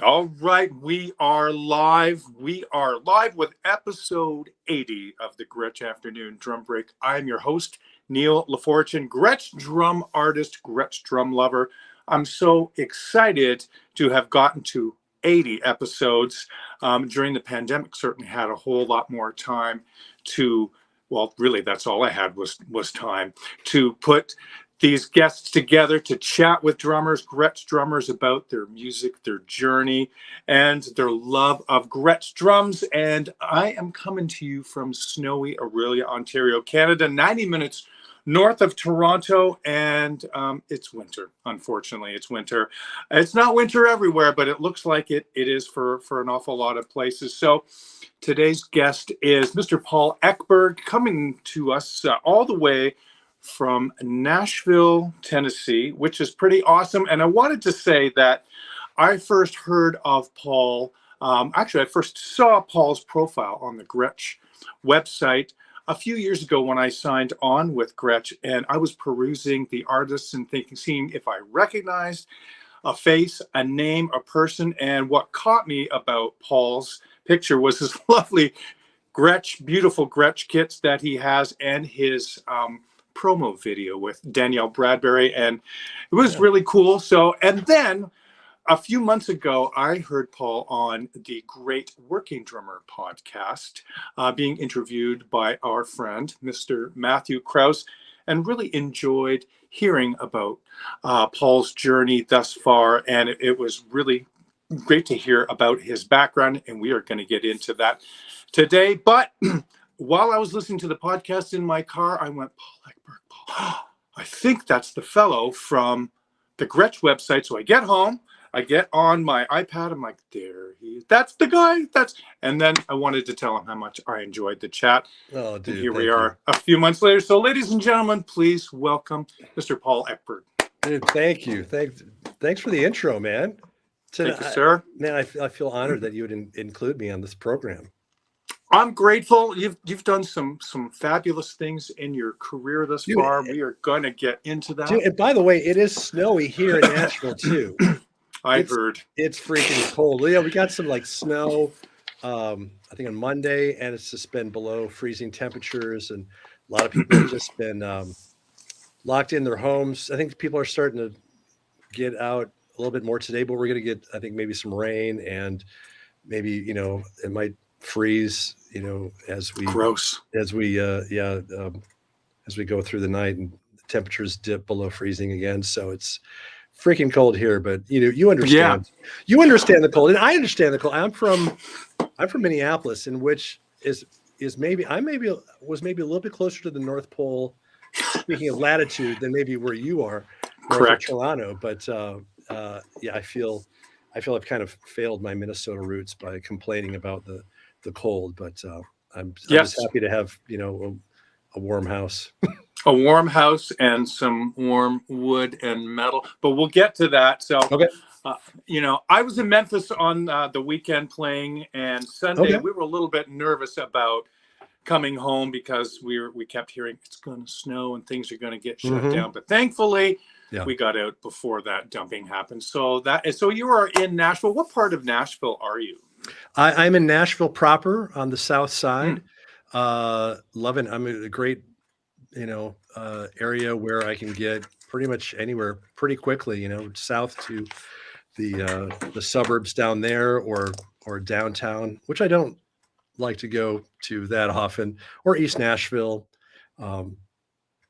All right, we are live. We are live with episode 80 of the Gretsch Afternoon Drum Break. I'm your host, Neil LaFortune, Gretsch drum artist, Gretsch drum lover. I'm so excited to have gotten to 80 episodes. During the pandemic, certainly had a whole lot more time to, well, really, that's all I had was time to put these guests together to chat with drummers, Gretsch drummers, about their music, their journey, and their love of Gretsch drums. And I am coming to you from snowy Aurelia, Ontario, Canada, 90 minutes north of Toronto, and it's winter. Unfortunately, it's winter. It's not winter everywhere, but it looks like it is for an awful lot of places. So today's guest is Mr. Paul Eckberg, coming to us all the way from Nashville, Tennessee, which is pretty awesome. And I wanted to say that I first heard of Paul, actually, I first saw Paul's profile on the Gretsch website a few years ago when I signed on with Gretsch, and I was perusing the artists and thinking, seeing if I recognized a face, a name, a person. And what caught me about Paul's picture was his lovely Gretsch, beautiful Gretsch kits that he has, and his promo video with Danielle Bradbury, and it was really cool. So, and then a few months ago, I heard Paul on the Great Working Drummer podcast, being interviewed by our friend, Mr. Matthew Krause, and really enjoyed hearing about Paul's journey thus far. And it was really great to hear about his background, and we are going to get into that today. But while I was listening to the podcast in my car, I went, Paul Eckberg, Paul, I think that's the fellow from the Gretsch website. So I get home, I get on my iPad, I'm like, there he is. That's the guy. And then I wanted to tell him how much I enjoyed the chat. Oh, dude, and here we are a few months later. So ladies and gentlemen, please welcome Mr. Paul Eckberg. Dude, thank you. Thanks for the intro, man. Thank you, sir. Man, I feel honored that you would include me on this program. I'm grateful. You've done some fabulous things in your career thus far. We are going to get into that. Dude, and by the way, it is snowy here in Nashville too. I heard it's freaking cold. Yeah, we got some like snow. I think on Monday, and it's just been below freezing temperatures, and a lot of people have just been locked in their homes. I think people are starting to get out a little bit more today, but we're going to get, I think, maybe some rain, and maybe it might freeze, as we go through the night, and the temperatures dip below freezing again. So it's freaking cold here, but you understand. Yeah. You understand the cold, and I understand the cold. I'm from Minneapolis, in which was maybe a little bit closer to the North Pole, speaking of latitude, than maybe where you are, correct, Toronto. But I feel I've kind of failed my Minnesota roots by complaining about the cold, but I'm just happy to have a warm house. A warm house and some warm wood and metal, but we'll get to that. So okay. I was in Memphis on the weekend playing, and Sunday we were a little bit nervous about coming home because we kept hearing it's going to snow and things are going to get shut down, but thankfully we got out before that dumping happened. So you are in Nashville. What part of Nashville are you? I'm in Nashville proper on the south side. Loving. I'm in a great, area where I can get pretty much anywhere pretty quickly. South to the suburbs down there, or downtown, which I don't like to go to that often, or East Nashville.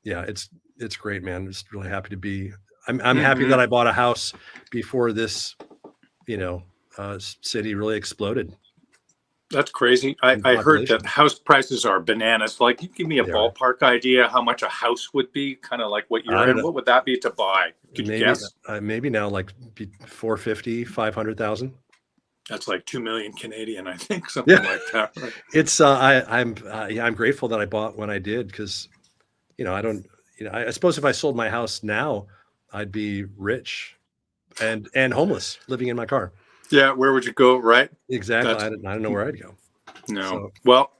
It's great, man. I'm just really happy to be. I'm happy that I bought a house before this, city really exploded. That's crazy. I heard that house prices are bananas. Like, you give me a ballpark idea how much a house would be, kind of like what you're in. What would that be to buy? Could you guess? Maybe now like 450, 500,000. That's like 2 million Canadian, I think, something like that. Right? It's I'm grateful that I bought when I did, because I suppose if I sold my house now, I'd be rich and homeless, living in my car. Yeah, where would you go, right? Exactly. I don't know where I'd go. No. So. Well,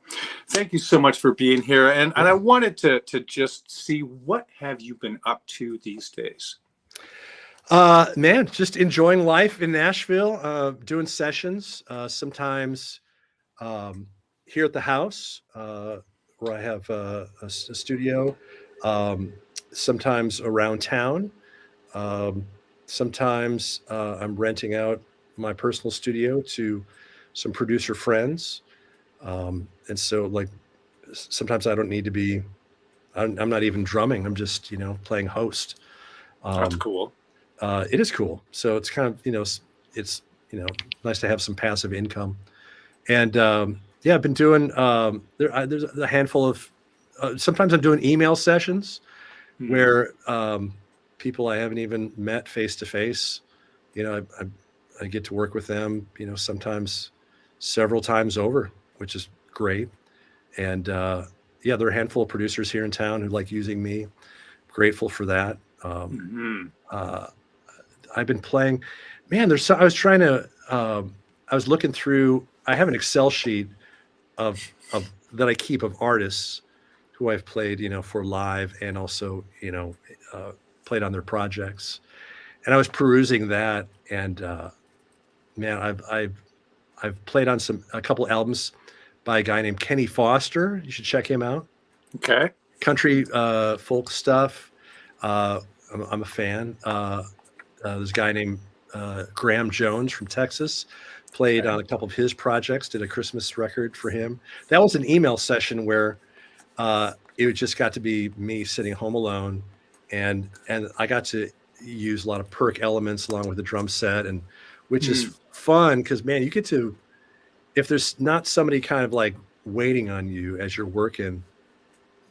thank you so much for being here. And I wanted to just see, what have you been up to these days? Man, just enjoying life in Nashville, doing sessions, sometimes here at the house, where I have a studio, um, sometimes around town. Um, Sometimes I'm renting out my personal studio to some producer friends. And so, like, sometimes I don't need to be, I'm not even drumming. I'm just, playing host. That's Um, cool. it is cool. So it's kind of, it's, nice to have some passive income. And yeah, I've been doing, there's a handful of, sometimes I'm doing email sessions Hmm. where people I haven't even met face to face, I get to work with them, sometimes several times over, which is great. And yeah, there are a handful of producers here in town who like using me. Grateful for that. Hmm. Uh, I've been playing, man, I was trying to, I was looking through, I have an Excel sheet of that I keep of artists who I've played, for live and also, uh, played on their projects. And I was perusing that, and man, I've played on a couple albums by a guy named Kenny Foster. You should check him out. Okay. Country folk stuff. Uh, I'm a fan. There's a guy named Graham Jones from Texas. Played Okay. on a couple of his projects. Did a Christmas record for him. That was an email session where it just got to be me sitting home alone, and I got to use a lot of perk elements along with the drum set, and which Hmm. is fun because, man, you get to, if there's not somebody kind of like waiting on you as you're working,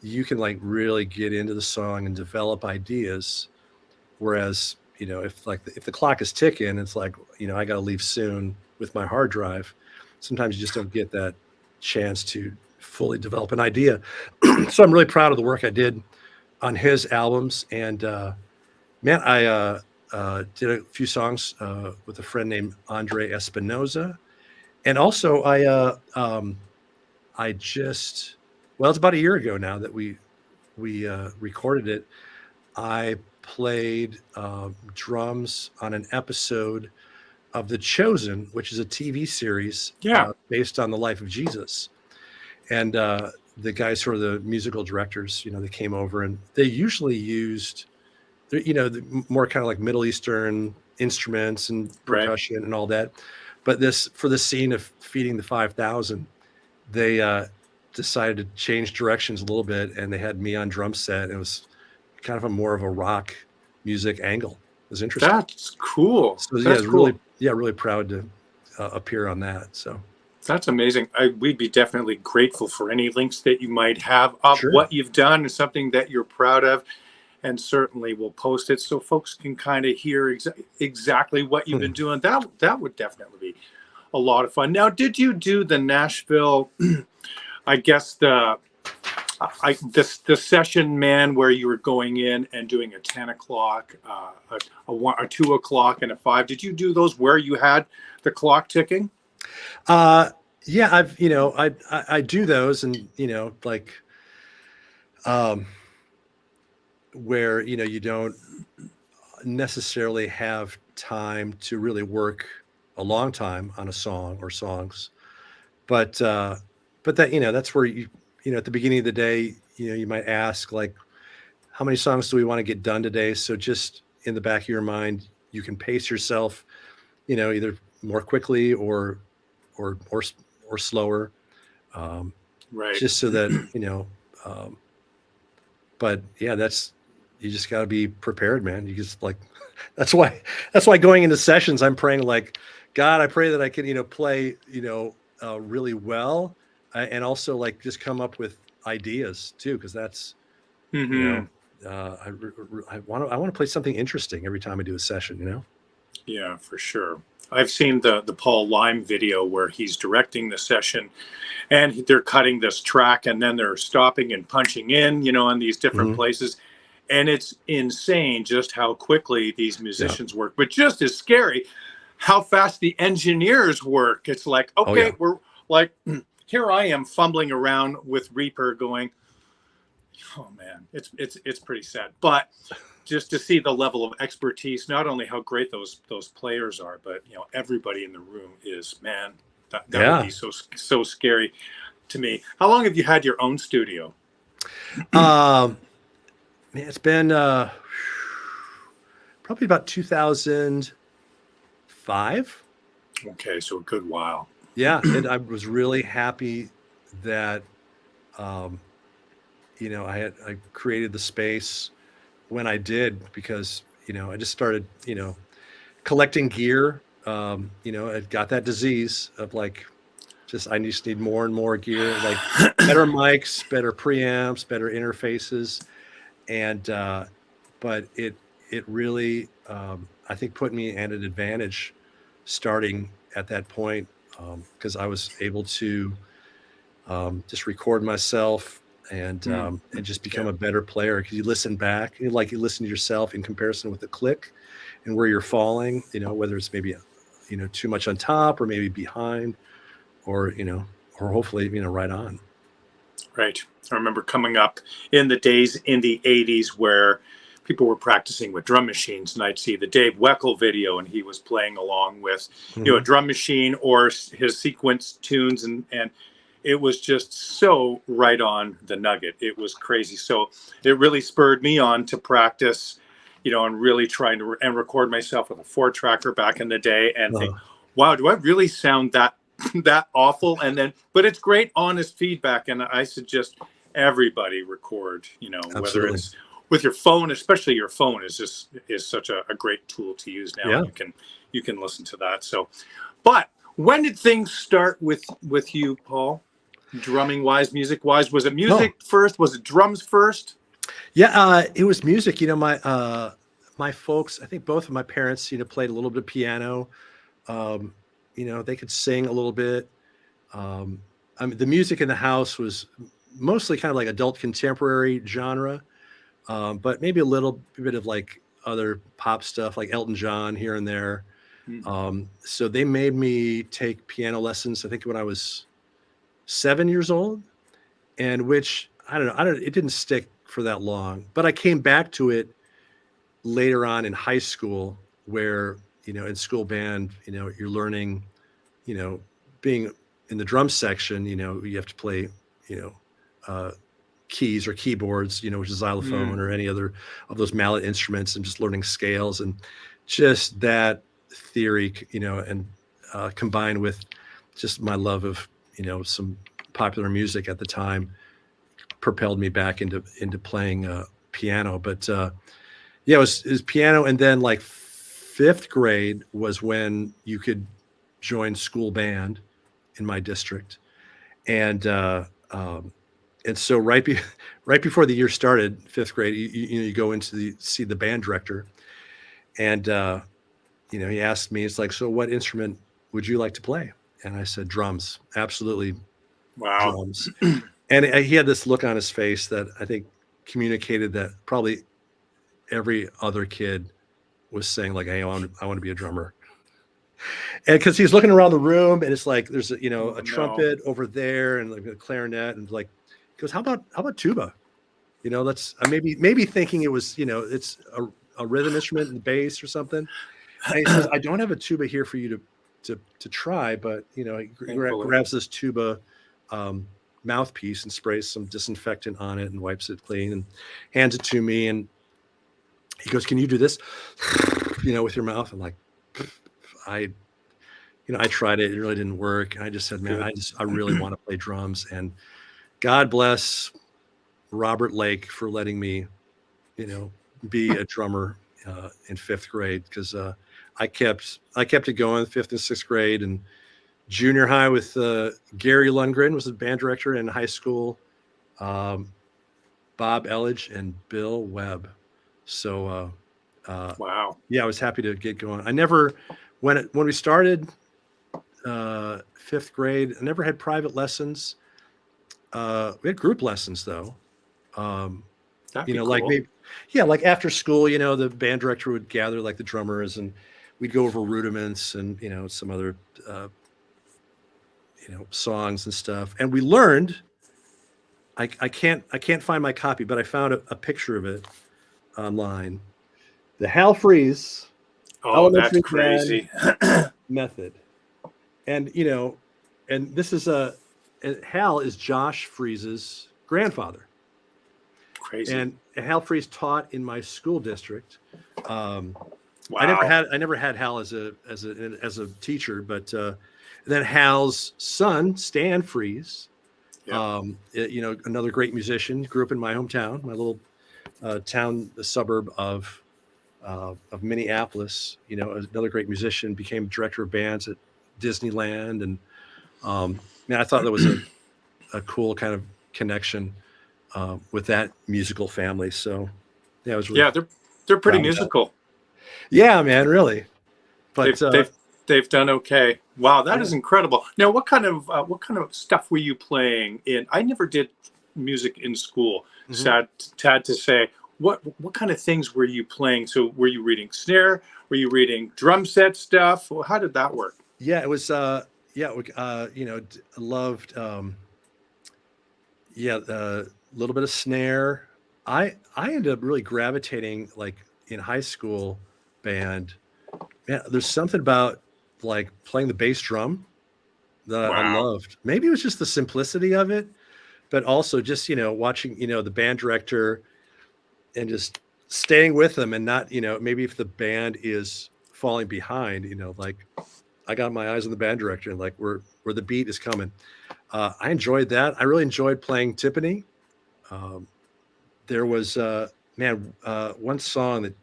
you can like really get into the song and develop ideas. Whereas, if the clock is ticking, it's like, I got to leave soon with my hard drive. Sometimes you just don't get that chance to fully develop an idea. So I'm really proud of the work I did on his albums. And man, I did a few songs with a friend named Andre Espinoza. And also, I just, well, it's about a year ago now that we recorded it. I played drums on an episode of The Chosen, which is a TV series Yeah. based on the life of Jesus. And the guys who are the musical directors, they came over and they usually used, the more kind of like Middle Eastern instruments and Right. percussion and all that. But for the scene of feeding the 5,000, they decided to change directions a little bit, and they had me on drum set. It was kind of a more of a rock music angle. It was interesting. That's cool. So yeah, That's cool. really proud to appear on that. So That's amazing. We'd be definitely grateful for any links that you might have of sure. what you've done and something that you're proud of. And certainly we'll post it so folks can kind of hear exactly what you've Hmm. been doing. That would definitely be a lot of fun. Now, did you do the Nashville? I guess the session, man, where you were going in and doing a 10 o'clock, a 2 o'clock, and a 5. Did you do those where you had the clock ticking? Uh, yeah, I do those, and like um, where you don't necessarily have time to really work a long time on a song or songs, but that that's where at the beginning of the day, you might ask, like, how many songs do we want to get done today? So just in the back of your mind, you can pace yourself, either more quickly or or or slower, um, Right. just so that Um, but yeah, you just got to be prepared, man. You just like that's why going into sessions, I'm praying like, God, I pray that I can play really well, and also like just come up with ideas too, because that's you Hmm. know I want to play something interesting every time I do a session. Yeah, for sure. I've seen the Paul Lime video where he's directing the session and they're cutting this track and then they're stopping and punching in these different Hmm. places. And it's insane just how quickly these Yeah. musicians work, but just as scary how fast the engineers work. It's like, Oh okay, yeah. we're like, here I am fumbling around with Reaper going, Oh man, it's pretty sad. But just to see the level of expertise, not only how great those players are, but everybody in the room is, man. That would Yeah. be so scary to me. How long have you had your own studio? Man, it's been probably about 2005. Okay, so a good while. Yeah, and I was really happy that um, I created the space when I did because I just started collecting gear. I got that disease of like just I just need more and more gear, like better mics, better preamps, better interfaces, and but it really I think put me at an advantage starting at that point because I was able to just record myself and just become Yeah, a better player because you listen back like you listen to yourself in comparison with the click and where you're falling, whether it's maybe too much on top or maybe behind or or hopefully right on. right. I remember coming up in the days in the '80s where people were practicing with drum machines, and I'd see the Dave Weckl video, and he was playing along with a Hmm. drum machine or his sequence tunes, and it was just so right on the nugget. It was crazy. So it really spurred me on to practice, and really trying to and record myself with a 4 tracker back in the day, and think, uh, wow, do I really sound that that awful? And then, but it's great, honest feedback, and I suggest everybody record. Whether Absolutely. it's with your phone, especially your phone is such a great tool to use now, Yeah. and you can listen to that. So, but when did things start with you, Paul? Drumming wise, music wise, was it Oh, music first? Was it drums first? yeah. It was music. My folks, I think both of my parents, played a little bit of piano. Um, they could sing a little bit. Um, I mean, the music in the house was mostly kind of like adult contemporary genre, but maybe a little bit of like other pop stuff, like Elton John here and there. Hmm. So they made me take piano lessons. I think when I was 7 years old, and which I don't. It didn't stick for that long, but I came back to it later on in high school, where in school band, you're learning, you know, being in the drum section, you have to play, you know, uh, keys or keyboards, which is xylophone Mm, or any other of those mallet instruments, and just learning scales and just that theory, and combined with just my love of, some popular music at the time propelled me back into playing piano. But yeah, it was piano, and then like fifth grade was when you could join school band in my district, and and so right before the year started, fifth grade, you go into see the band director, and he asked me, it's like, so what instrument would you like to play? And I said, drums, absolutely wow. drums. And he had this look on his face that I think communicated that probably every other kid was saying like, hey, I want to be a drummer. And because he's looking around the room and it's like there's Oh a no. trumpet over there and like a clarinet, and like he goes, how about tuba? That's maybe thinking it was, it's a rhythm instrument and bass or something. And he says, I don't have a tuba here for you to try, but he Thankfully. grabs this tuba um, mouthpiece and sprays some disinfectant on it and wipes it clean and hands it to me. And he goes, can you do this? With your mouth. I'm like, I I tried it. It really didn't work. I just said, man, Good. I really want to play drums. And God bless Robert Lake for letting me, you know, be a drummer in fifth grade, because I kept it going fifth and sixth grade, and junior high with Gary Lundgren was the band director, in high school, um, Bob Elledge and Bill Webb. So Wow. yeah, I was happy to get going. I never when we started fifth grade, I never had private lessons. We had group lessons though. Um, That'd be like cool. maybe, yeah, like after school, the band director would gather like the drummers, and we'd go over rudiments and some other songs and stuff. And we learned I can't find my copy, but I found a picture of it online. The Hal Freeze Oh, that's elementary band crazy. method. And and this is Hal is Josh Freeze's grandfather. Crazy. And Hal Freeze taught in my school district. Um, Wow. I never had Hal as a teacher, but then Hal's son Stan Freeze, Yeah. another great musician, grew up in my hometown, my little town, the suburb of Minneapolis. Another great musician, became director of bands at Disneyland, and man, I thought that was a cool kind of connection with that musical family. So yeah, I was really Yeah, they're pretty proud of that. musical. Yeah, man, really. But They've they've they've done okay. Wow, that yeah. is incredible. Now, what kind of stuff were you playing in? I never did music in school. Mhm. Sad to say. What kind of things were you playing? So, were you reading snare? Were you reading drum set stuff? Well, how did that work? Yeah, it was yeah, loved yeah, a little bit of snare. I ended up really gravitating, like, in high school band. Yeah, there's something about, like, playing the bass drum that I Wow. loved. Maybe it was just the simplicity of it, but also just, watching, the band director and just staying with them, and not, maybe if the band is falling behind, like, I got my eyes on the band director, and, like, where the beat is coming. I enjoyed that. I really enjoyed playing timpani. Um, there was one song that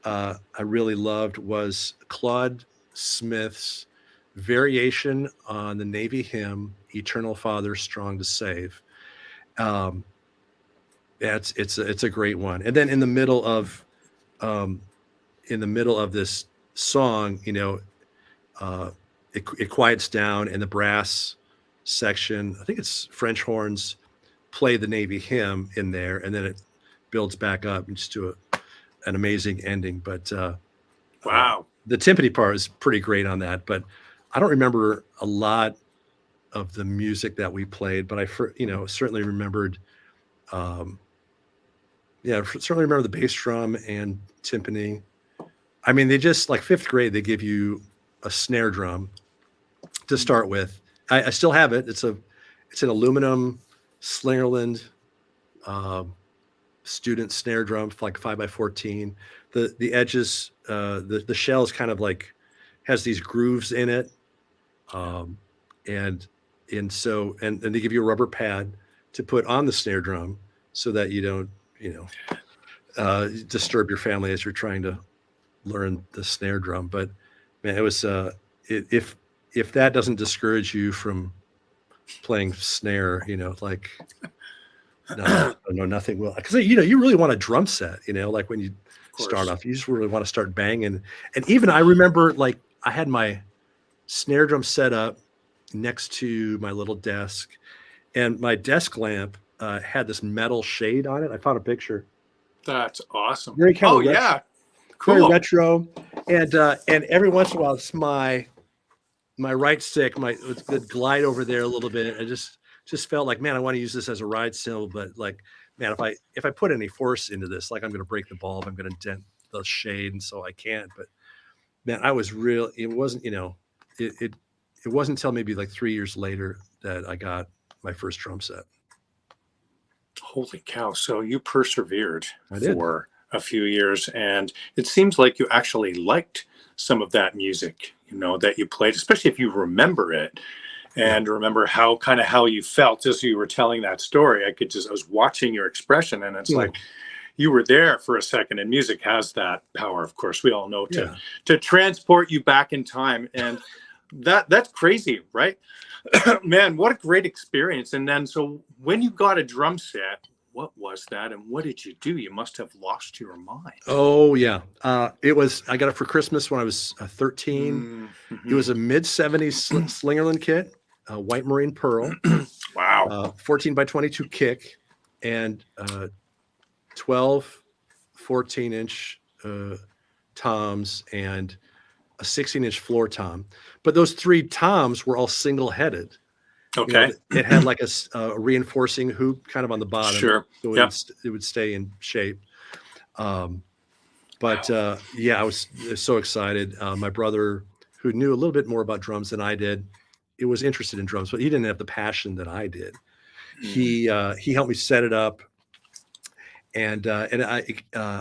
I really loved was Claude Smith's variation on the Navy hymn "Eternal Father, Strong to Save." Um, yeah, it's a great one. And then um, in the middle of this song, uh, it quiets down, and the brass section, I think it's French horns, play the Navy hymn in there, and then it builds back up just to an amazing ending. But uh, Wow. the timpani part is pretty great on that. But I don't remember a lot of the music that we played, but certainly remembered. Um, yeah, certainly remember the bass drum and timpani. I mean, they just, like, fifth grade, they give you a snare drum to start with. I still have it. It's an aluminum Slingerland um, student snare drum, like 5x14. The edges, the shell is kind of like, has these grooves in it, um, and and they give you a rubber pad to put on the snare drum so that you don't, disturb your family as you're trying to learn the snare drum. But man, it was if that doesn't discourage you from playing snare, like, no, nothing will. Because you really want a drum set, like when you Of start course. off, you just really want to start banging. And even I remember, like, I had my snare drum set up next to my little desk, and my desk lamp had this metal shade on it. I found a picture, That's awesome. very kind Oh of retro, yeah. very Cool. retro, and every once in a while, it's my right stick would glide over there a little bit. I just felt like, man, I want to use this as a ride cymbal, but, like, man, if I put any force into this, like, I'm going to break the bulb, I'm going to dent the shade, and so I can't. But man, I was real. It wasn't, it wasn't until maybe like 3 years later that I got my first drum set. Holy cow. So you persevered I did. for a few years, and it seems like you actually liked some of that music, that you played, especially if you remember it Yeah. and remember how you felt as you were telling that story. I was watching your expression, and it's Hmm. like you were there for a second, and music has that power, of course, we all know, to Yeah. transport you back in time. And that's crazy, right? Man, what a great experience. And then, so when you got a drum set, what was that and what did you do? You must have lost your mind. Oh yeah. I got it for Christmas when I was 13. It Mm-hmm. was a mid 70s Slingerland kit, white marine pearl, Wow. 14 by 22 kick, and 12 14-inch toms, and a 16-inch floor tom. But those three toms were all single headed. Okay. It had like a reinforcing hoop kind of on the bottom, Sure. so Yep. it would stay in shape. But yeah, I was so excited. My brother, who knew a little bit more about drums than I did, it was interested in drums, but he didn't have the passion that I did. He helped me set it up, and I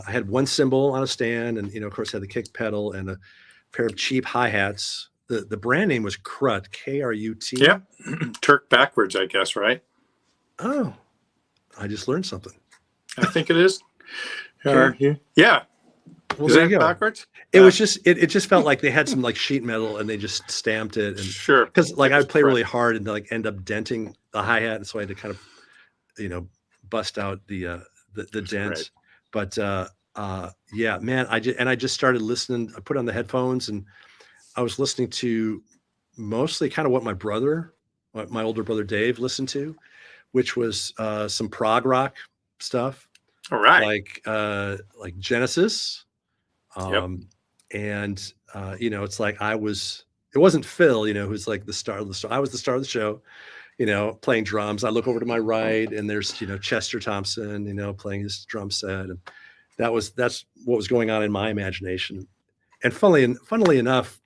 had one cymbal on a stand, and of course, had the kick pedal and a pair of cheap hi hats. The brand name was Krut, Krut. Yep. Turk backwards, I guess, right? Oh, I just learned something. I think it is. Okay. Yeah. Well, Is there that you go. backwards? It was just it just felt like they had some like sheet metal and they just stamped it, and Sure. because like I would play Krut. really hard and like end up denting the hi hat, and so I had to kind of bust out the dent. Right. But yeah, man, I just started listening. I put on the headphones and I was listening to mostly kind of what my older brother Dave listened to, which was some prog rock stuff, All right. like Genesis. Yep. And it's like it wasn't Phil, who's like the star of the show. I was the star of the show, playing drums. I look over to my right and there's, Chester Thompson, playing his drum set. And that's what was going on in my imagination. And funnily enough,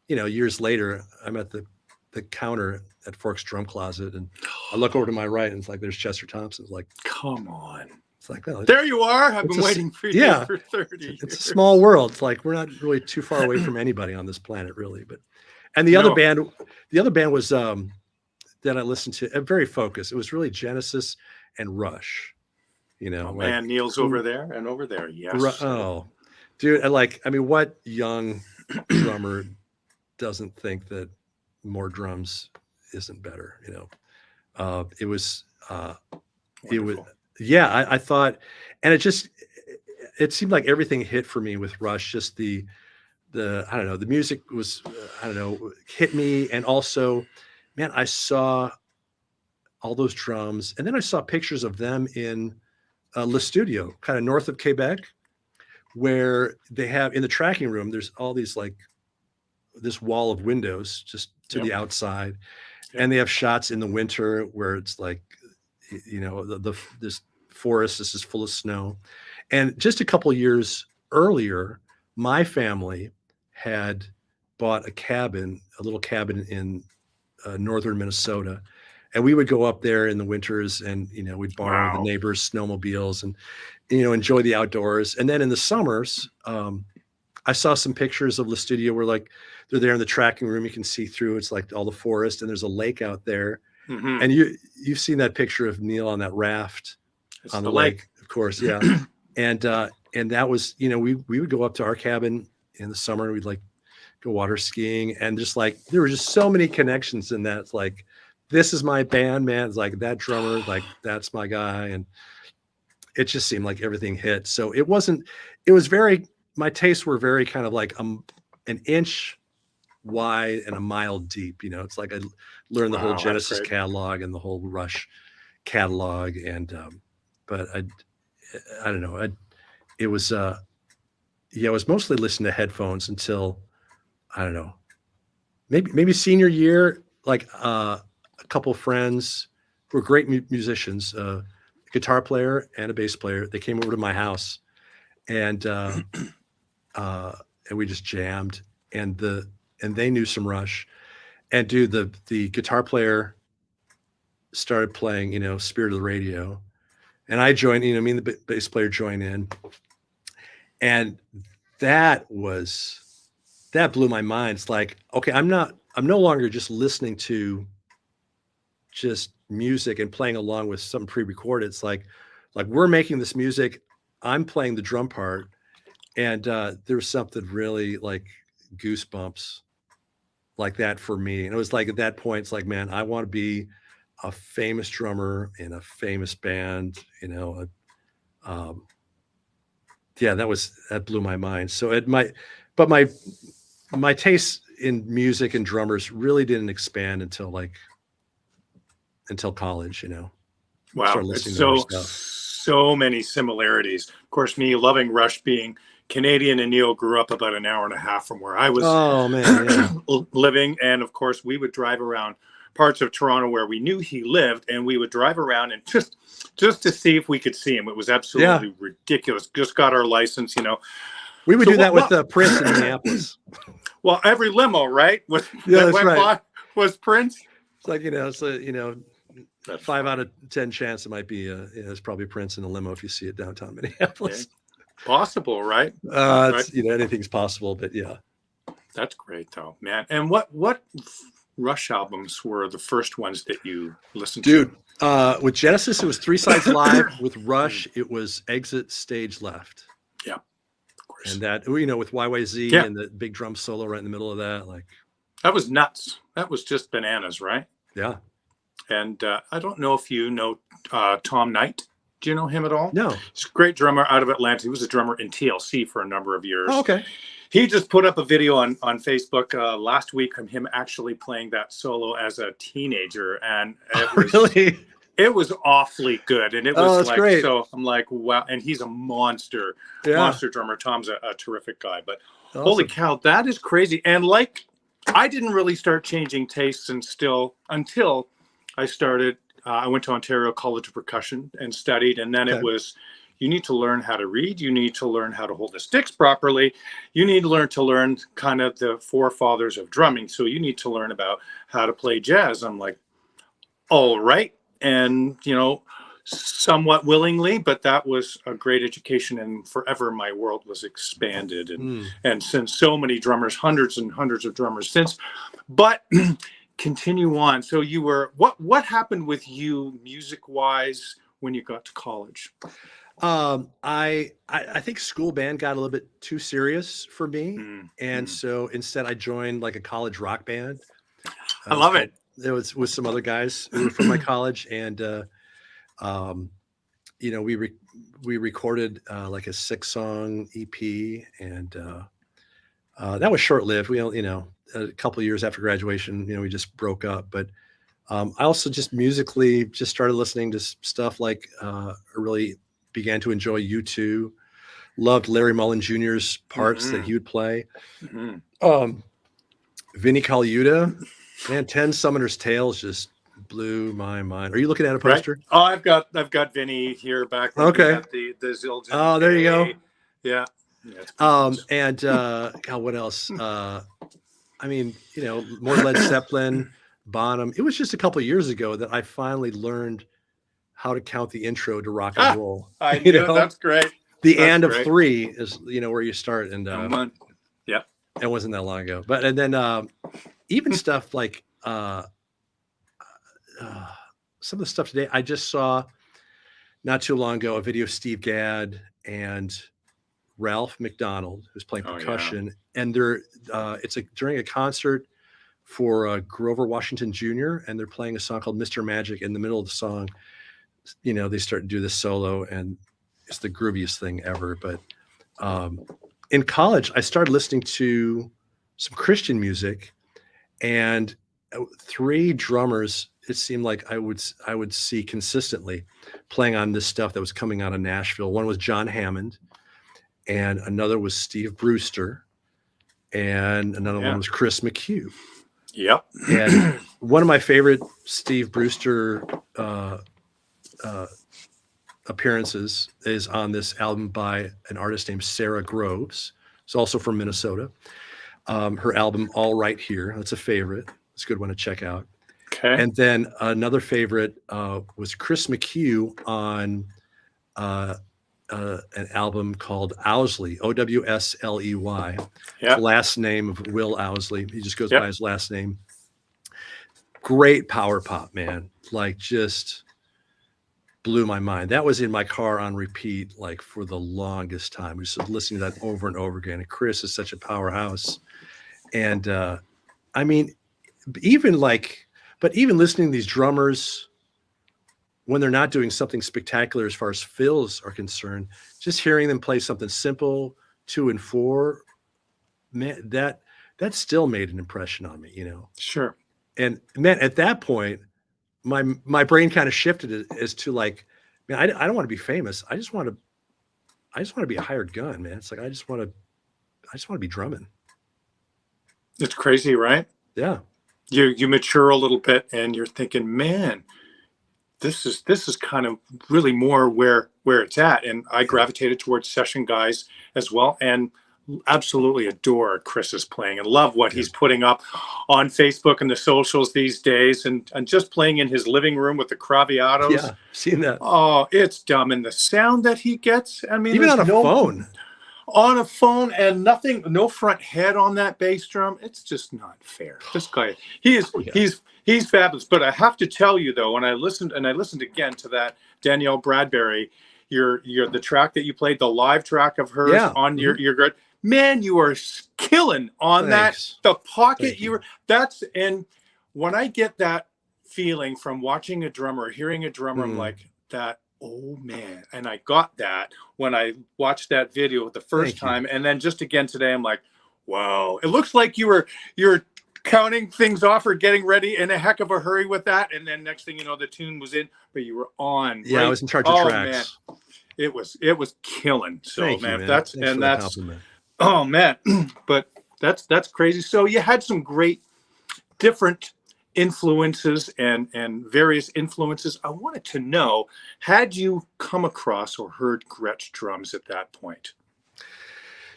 years later, I'm at the counter at Fork's Drum Closet and I look over to my right and it's like, there's Chester Thompson. It's like, come on. It's like, well, there you are. I've been waiting for you for 30 years. It's a small world. It's like we're not really too far away from anybody on this planet, really. And the other band was that I listened to, very focused. It was really Genesis and Rush. Man, Neil's over there and over there. Yes. Oh, dude, what young drummer doesn't think that more drums isn't better? It was. Yeah, I thought, and it seemed like everything hit for me with Rush. Just the I don't know, the music was, hit me. And also, man, I saw all those drums and then I saw pictures of them in Le Studio, kind of north of Quebec, where they have in the tracking room, there's all these like this wall of windows just to the outside. Yep. And they have shots in the winter where it's like, this forest, this is full of snow. And just a couple years earlier, my family had bought a little cabin in northern Minnesota. And we would go up there in the winters and, we'd borrow the neighbors' snowmobiles and, enjoy the outdoors. And then in the summers, I saw some pictures of Le Studio where like they're there in the tracking room. You can see through, it's like all the forest and there's a lake out there. Mm-hmm. And you've seen that picture of Neil on that raft on the lake, of course. Yeah. And that was, we would go up to our cabin in the summer. We'd like go water skiing and just like, there were just so many connections in that. It's like, this is my band, man. It's like that drummer, like that's my guy. And it just seemed like everything hit. So my tastes were very kind of like an inch wide and a mile deep. It's like I learned the whole Genesis catalog and the whole Rush catalog. And, but I don't know. It was, I was mostly listening to headphones until, I don't know, maybe senior year, like, a couple of friends who were great musicians, a guitar player and a bass player. They came over to my house and we just jammed and they knew some Rush. And dude, the guitar player started playing, Spirit of the Radio. And I joined, me and the bass player joined in. And that blew my mind. It's like, okay, I'm no longer just listening to just music and playing along with something pre-recorded. It's like we're making this music. I'm playing the drum part. And there's something really like goosebumps like that for me. And it was like, at that point, it's like, man, I want to be a famous drummer in a famous band, that blew my mind. So my taste in music and drummers really didn't expand until college, Wow. So many similarities. Of course, me loving Rush, being Canadian, and Neil grew up about an hour and a half from where I was living. And of course, we would drive around parts of Toronto where we knew he lived, and we would drive around and just to see if we could see him. It was absolutely ridiculous. Just got our license, you know. We would do that with Prince in Minneapolis. Well, every limo, right? That's right. Was Prince. It's like, it's a, 5 out of 10 chance it might be it's probably Prince in a limo if you see it downtown Minneapolis. Okay. Possible, right? Right. Anything's possible, but yeah. That's great though, man. And what Rush albums were the first ones that you listened to? Dude, with Genesis, it was 3 Sides Live. With Rush, it was Exit Stage Left. Yeah, of course. And that, with YYZ and the big drum solo right in the middle of that. That was nuts. That was just bananas, right? Yeah. And I don't know if you know Tom Knight. Do you know him at all? No. He's a great drummer out of Atlanta. He was a drummer in TLC for a number of years. Oh, okay. He just put up a video on Facebook last week of him actually playing that solo as a teenager. And it was awfully good. And it was great. So I'm like, wow. And he's a monster drummer. Tom's a terrific guy. But holy cow, that is crazy. And I didn't really start changing tastes until I started. I went to Ontario College of Percussion and studied, and then it was, you need to learn how to read, you need to learn how to hold the sticks properly, you need to learn kind of the forefathers of drumming, so you need to learn about how to play jazz. I'm like, all right, and somewhat willingly, but that was a great education, and forever my world was expanded, and since so many drummers, hundreds and hundreds of drummers since, but continue on. So you were, what happened with you music wise when you got to college? I think school band got a little bit too serious for me. And so instead I joined a college rock band. I love it. It was with some other guys who were from my college. And, we recorded a 6-song EP, and that was short lived. We, a couple of years after graduation, we just broke up. But I also just musically just started listening to stuff I really began to enjoy U2. Loved Larry Mullen Jr.'s parts that he would play. Vinnie Colaiuta, man, 10 Summoner's Tales just blew my mind. Are you looking at a poster? Right. Oh, I've got Vinnie here back. Okay. The Zildjian. Oh, there you go. Yeah. And God, what else? More Led Zeppelin, Bonham. It was just a couple of years ago that I finally learned how to count the intro to rock and roll. I know, that's great. The and of 3 is where you start, and yeah, it wasn't that long ago. But and then even stuff like some of the stuff today. I just saw not too long ago a video of Steve Gadd and Ralph McDonald, who's playing percussion, and they're it's during a concert for Grover Washington Jr., and they're playing a song called Mr. Magic. In the middle of the song, they start to do this solo, and it's the grooviest thing ever. But in college, I started listening to some Christian music, and 3 drummers, it seemed like I would see consistently playing on this stuff that was coming out of Nashville. One was John Hammond, and another was Steve Brewster, and another one was Chris McHugh. Yep. And one of my favorite Steve Brewster appearances is on this album by an artist named Sarah Groves. It's also from Minnesota. Her album, All Right Here. That's a favorite. It's a good one to check out. Okay. And then another favorite was Chris McHugh on an album called Owsley, Owsley. Yeah. Last name of Will Owsley. He just goes by his last name. Great power pop, man. Just blew my mind. That was in my car on repeat, for the longest time. We just listening to that over and over again. And Chris is such a powerhouse. And even listening to these drummers when they're not doing something spectacular as far as fills are concerned, just hearing them play something simple, 2 and 4, man, that still made an impression on me, Sure. And man, at that point, my brain kind of shifted as to man, I don't want to be famous. I just want to be a hired gun, man. It's I just want to be drumming. It's crazy, right? Yeah. you mature a little bit, and you're thinking, man, this is kind of really more where it's at. And I Yeah. gravitated towards session guys as well, and absolutely adore Chris's playing and love what Yeah. he's putting up on Facebook and the socials these days, and just playing in his living room with the Craviatos. Yeah. Seen that. Oh, it's dumb. And the sound that he gets, I mean, Even there's on a no phone. on a phone and nothing, no front head on that bass drum. It's just not fair. This guy, he is, Oh, yeah. he's fabulous. But I have to tell you though, when I listened again to that Danielle Bradbury, your the track that you played, the live track of hers Yeah. on your good man, you are killing on that. Thanks. The pocket Thank you you. were, that's, and when I get that feeling from watching a drummer, hearing a drummer, I'm like that. Oh man. And I got that when I watched that video the first Thank you. time. And then just again today, I'm like, wow, it looks like you're counting things off or getting ready in a heck of a hurry with that. And then next thing you know, the tune was in, but you were on. Yeah, right? I was in charge of tracks. Man, it was killing. So Thank man, you, man. that's Thanks and for the that's compliment. oh man, but that's crazy. So you had some great different influences and various influences. I wanted to know, had you come across or heard Gretsch drums at that point?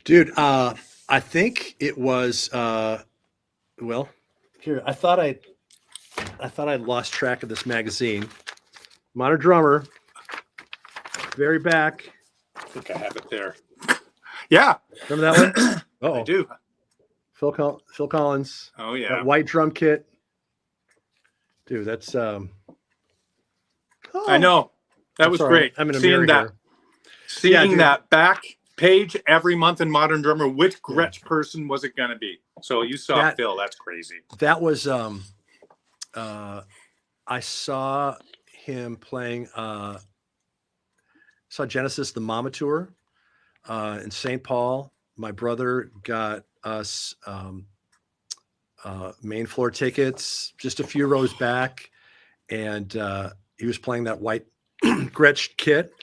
Dude, I think it was well, here, I thought I'd lost track of this magazine. Modern Drummer, very back. I think I have it there. Yeah. Remember that one? Oh, I do. Phil Collins. Oh yeah. That white drum kit. Dude, that's I know. That was great. I'm in a seeing mirror that here. seeing that back page every month in Modern Drummer. Which Gretsch person was it gonna be? So you saw Phil. That's crazy. That was I saw him playing saw Genesis the Mama Tour in St. Paul. My brother got us main floor tickets, just a few rows back, and he was playing that white Gretsch kit,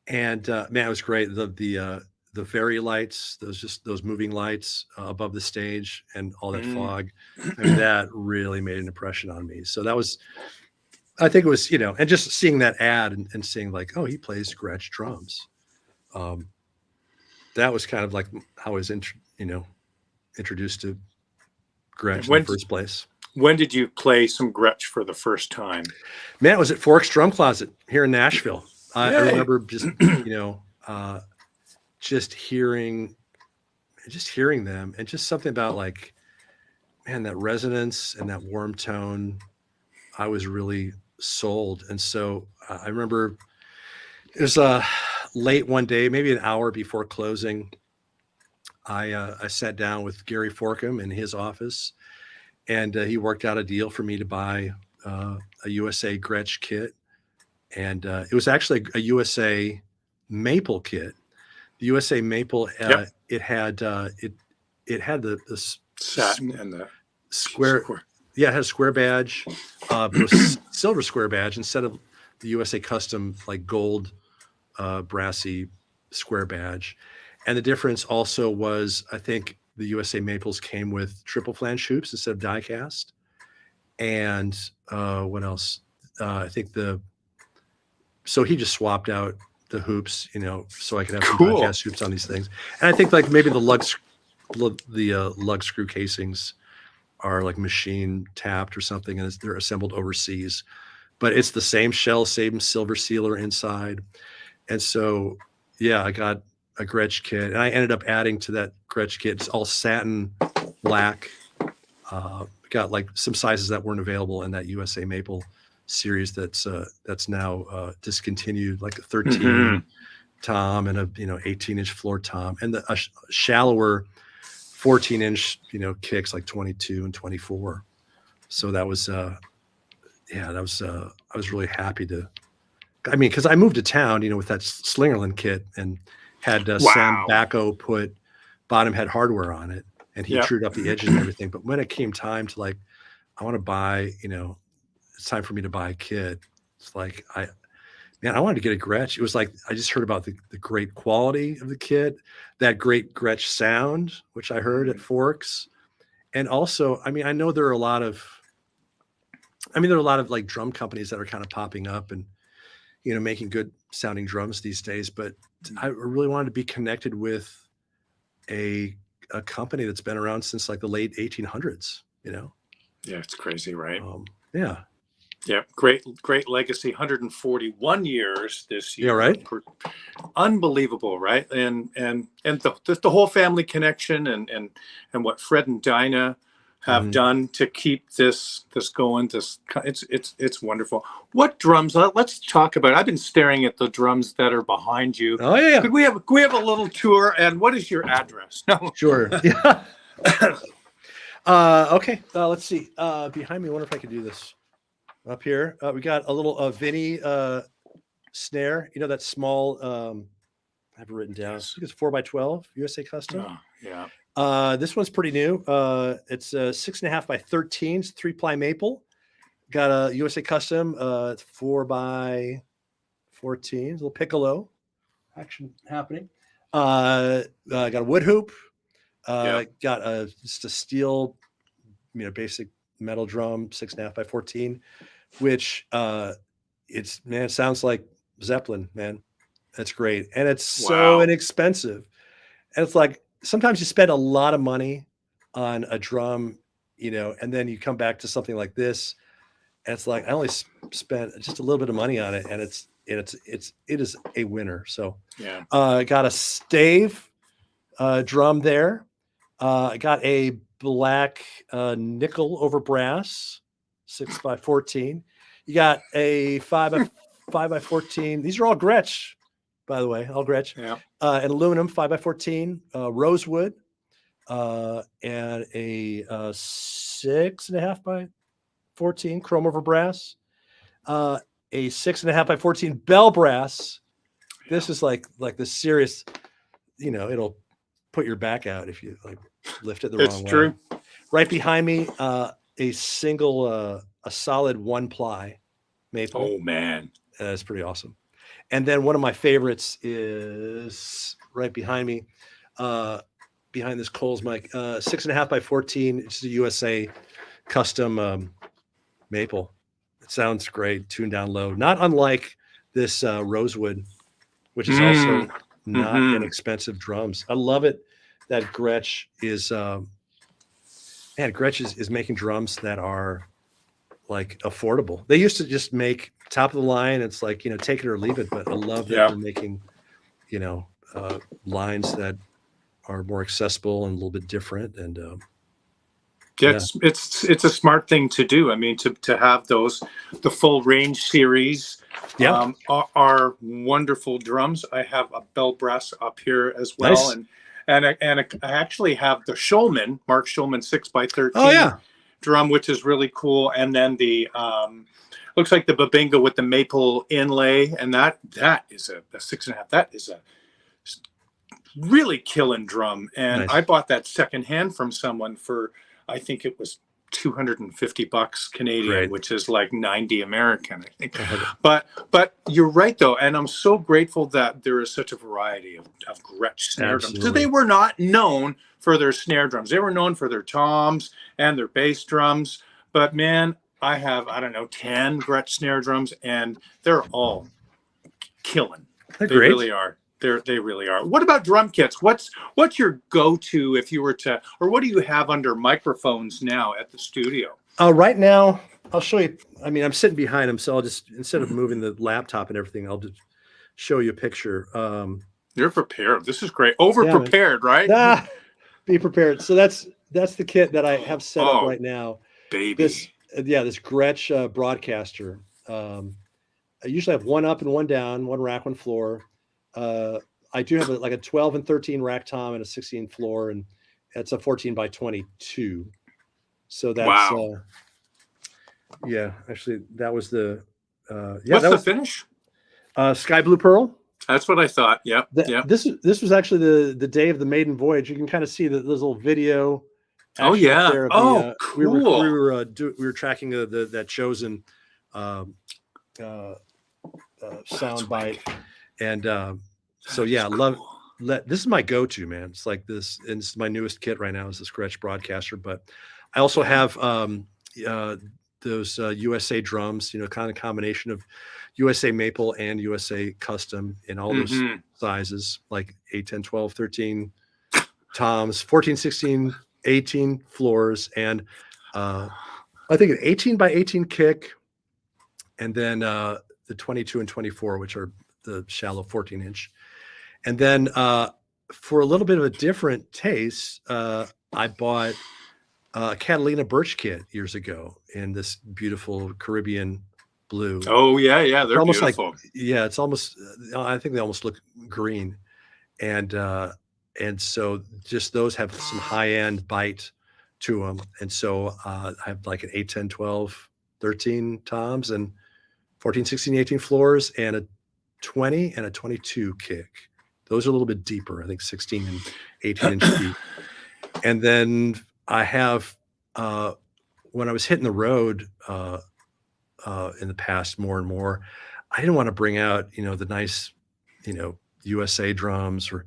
and man, it was great. The fairy lights, those moving lights above the stage, and all that fog. I mean, that really made an impression on me. So that was, I think it was, and just seeing that ad and seeing like, oh, he plays Gretsch drums. That was kind of like how I was, introduced to Gretsch in the first place. When did you play some Gretsch for the first time? Man, it was at Forks Drum Closet here in Nashville. I remember just, just hearing them, and just something about like, man, that resonance and that warm tone. I was really sold. And so I remember it was late one day, maybe an hour before closing. I sat down with Gary Forkham in his office, and he worked out a deal for me to buy a USA Gretsch kit. And it was actually a USA Maple kit. The USA Maple, it had the satin and the square. Yeah, it had a square badge, silver square badge instead of the USA Custom like gold brassy square badge. And the difference also was, I think the USA Maples came with triple flange hoops instead of die cast. And what else? I think so he just swapped out the hoops, so I could have some die cast hoops on these things. And I think like maybe the lug screw casings are like machine tapped or something, and they're assembled overseas. But it's the same shell, same silver sealer inside. And so, yeah, I got a Gretsch kit, and I ended up adding to that Gretsch kit. It's all satin black. Got like some sizes that weren't available in that USA Maple series that's now discontinued, like a 13 tom and a 18-inch floor tom, and a shallower 14-inch kicks like 22 and 24. So that was I was really happy to. I mean, because I moved to town, with that Slingerland kit, and had Sam Bacco put bottom head hardware on it, and he trued up the edges and everything. But when it came time to like, I want to buy, it's time for me to buy a kit. It's like I wanted to get a Gretsch. It was like I just heard about the great quality of the kit, that great Gretsch sound, which I heard at Forks, and also, I mean, I know there are a lot of I mean, there are a lot of like drum companies that are kind of popping up and, making good sounding drums these days. But I really wanted to be connected with a company that's been around since like the late 1800s, Yeah, it's crazy, right? Yeah. Yeah, great legacy. 141 years this Yeah, year. right. Unbelievable, right? And the whole family connection and what Fred and Dinah have done to keep this going. It's wonderful. What drums? Let's talk about. I've been staring at the drums that are behind you. Oh yeah. Could we have a little tour? And what is your address? No. Sure. Yeah. Okay. Let's see. Behind me, I wonder if I could do this. Up here, we got a little Vinny snare. That small. I have it written down. Yes. I think it's 4x12 USA Custom. Oh, yeah. This one's pretty new. It's 6.5 by 13. It's 3-ply maple. Got a USA Custom. 4x14. A little piccolo action happening. Got a wood hoop. Got just a steel, basic metal drum, 6.5 by 14, which it sounds like Zeppelin, man. That's great. And it's so inexpensive. And it's like sometimes you spend a lot of money on a drum, and then you come back to something like this, and it's like I only spent just a little bit of money on it, and it is a winner. So got a stave drum there. I got a black nickel over brass, 6x14. You got a 5x14. These are all Gretsch, by the way, all Gretsch. Yeah. An aluminum 5x14, rosewood, and a 6.5 by 14 chrome over brass, a 6.5 by 14 bell brass. This is like the serious, it'll put your back out if you like lift it the wrong way. It's true. Right behind me, a single, a solid 1-ply maple. Oh man, that's pretty awesome. And then one of my favorites is right behind me, behind this Coles mic, 6.5 by 14. It's a USA Custom maple. It sounds great, tuned down low, not unlike this rosewood, which is also not inexpensive drums. I love it that Gretsch is is making drums that are like affordable. They used to just make top of the line. It's like, take it or leave it. But I love that they're making, lines that are more accessible and a little bit different. And it's a smart thing to do. I mean, to have the full range series. Are wonderful drums. I have a bell brass up here as well. Nice. And I actually have the Schulman, Mark Schulman 6x13 drum, which is really cool. And then the looks like the Babinga with the maple inlay, and that is a 6.5. That is a really killing drum. And I bought that secondhand from someone for, I think it was $250 Canadian, which is like 90 American, I think. But you're right though, and I'm so grateful that there is such a variety of Gretsch snare drums, because they were not known for their snare drums. They were known for their toms and their bass drums. But man, I have 10 Gretsch snare drums, and they're all killing. They really are. They really are. What about drum kits? What's your go-to if you were to, or what do you have under microphones now at the studio? Right now, I'll show you. I mean, I'm sitting behind him, so I'll just, instead of moving the laptop and everything, I'll just show you a picture. You're prepared. This is great. Over-prepared, right? Be prepared. So that's the kit that I have set up right now. Baby. This Gretsch broadcaster. I usually have one up and one down, one rack, one floor. I do have a 12 and 13 rack tom and a 16 floor, and it's a 14 by 22. So that's actually that was the what's the finish? Sky blue pearl. That's what I thought. Yep. This was actually the day of the maiden voyage. You can kind of see that there's a little video. Oh yeah. There of cool. We were tracking that chosen sound bite. And so this is my go-to, man. It's like this, and this is my newest kit right now is this Gretsch broadcaster. But I also have those USA drums, kind of combination of USA maple and USA custom in all those Hmm. sizes, like 8, 10, 12, 13 toms, 14, 16, 18 floors, and I think an 18 by 18 kick, and then the 22 and 24, which are the shallow 14-inch. And then for a little bit of a different taste, I bought a Catalina birch kit years ago in this beautiful Caribbean blue. Oh yeah, It's they're almost like, beautiful. yeah, it's almost, I think they almost look green. And so just those have some high end bite to them. And so I have like an 8, 10, 12, 13 toms and 14, 16, 18 floors and a 20 and a 22 kick. Those are a little bit deeper, I think 16 and 18-inch deep. And then I have, when I was hitting the road in the past more and more, I didn't want to bring out, the nice, USA drums or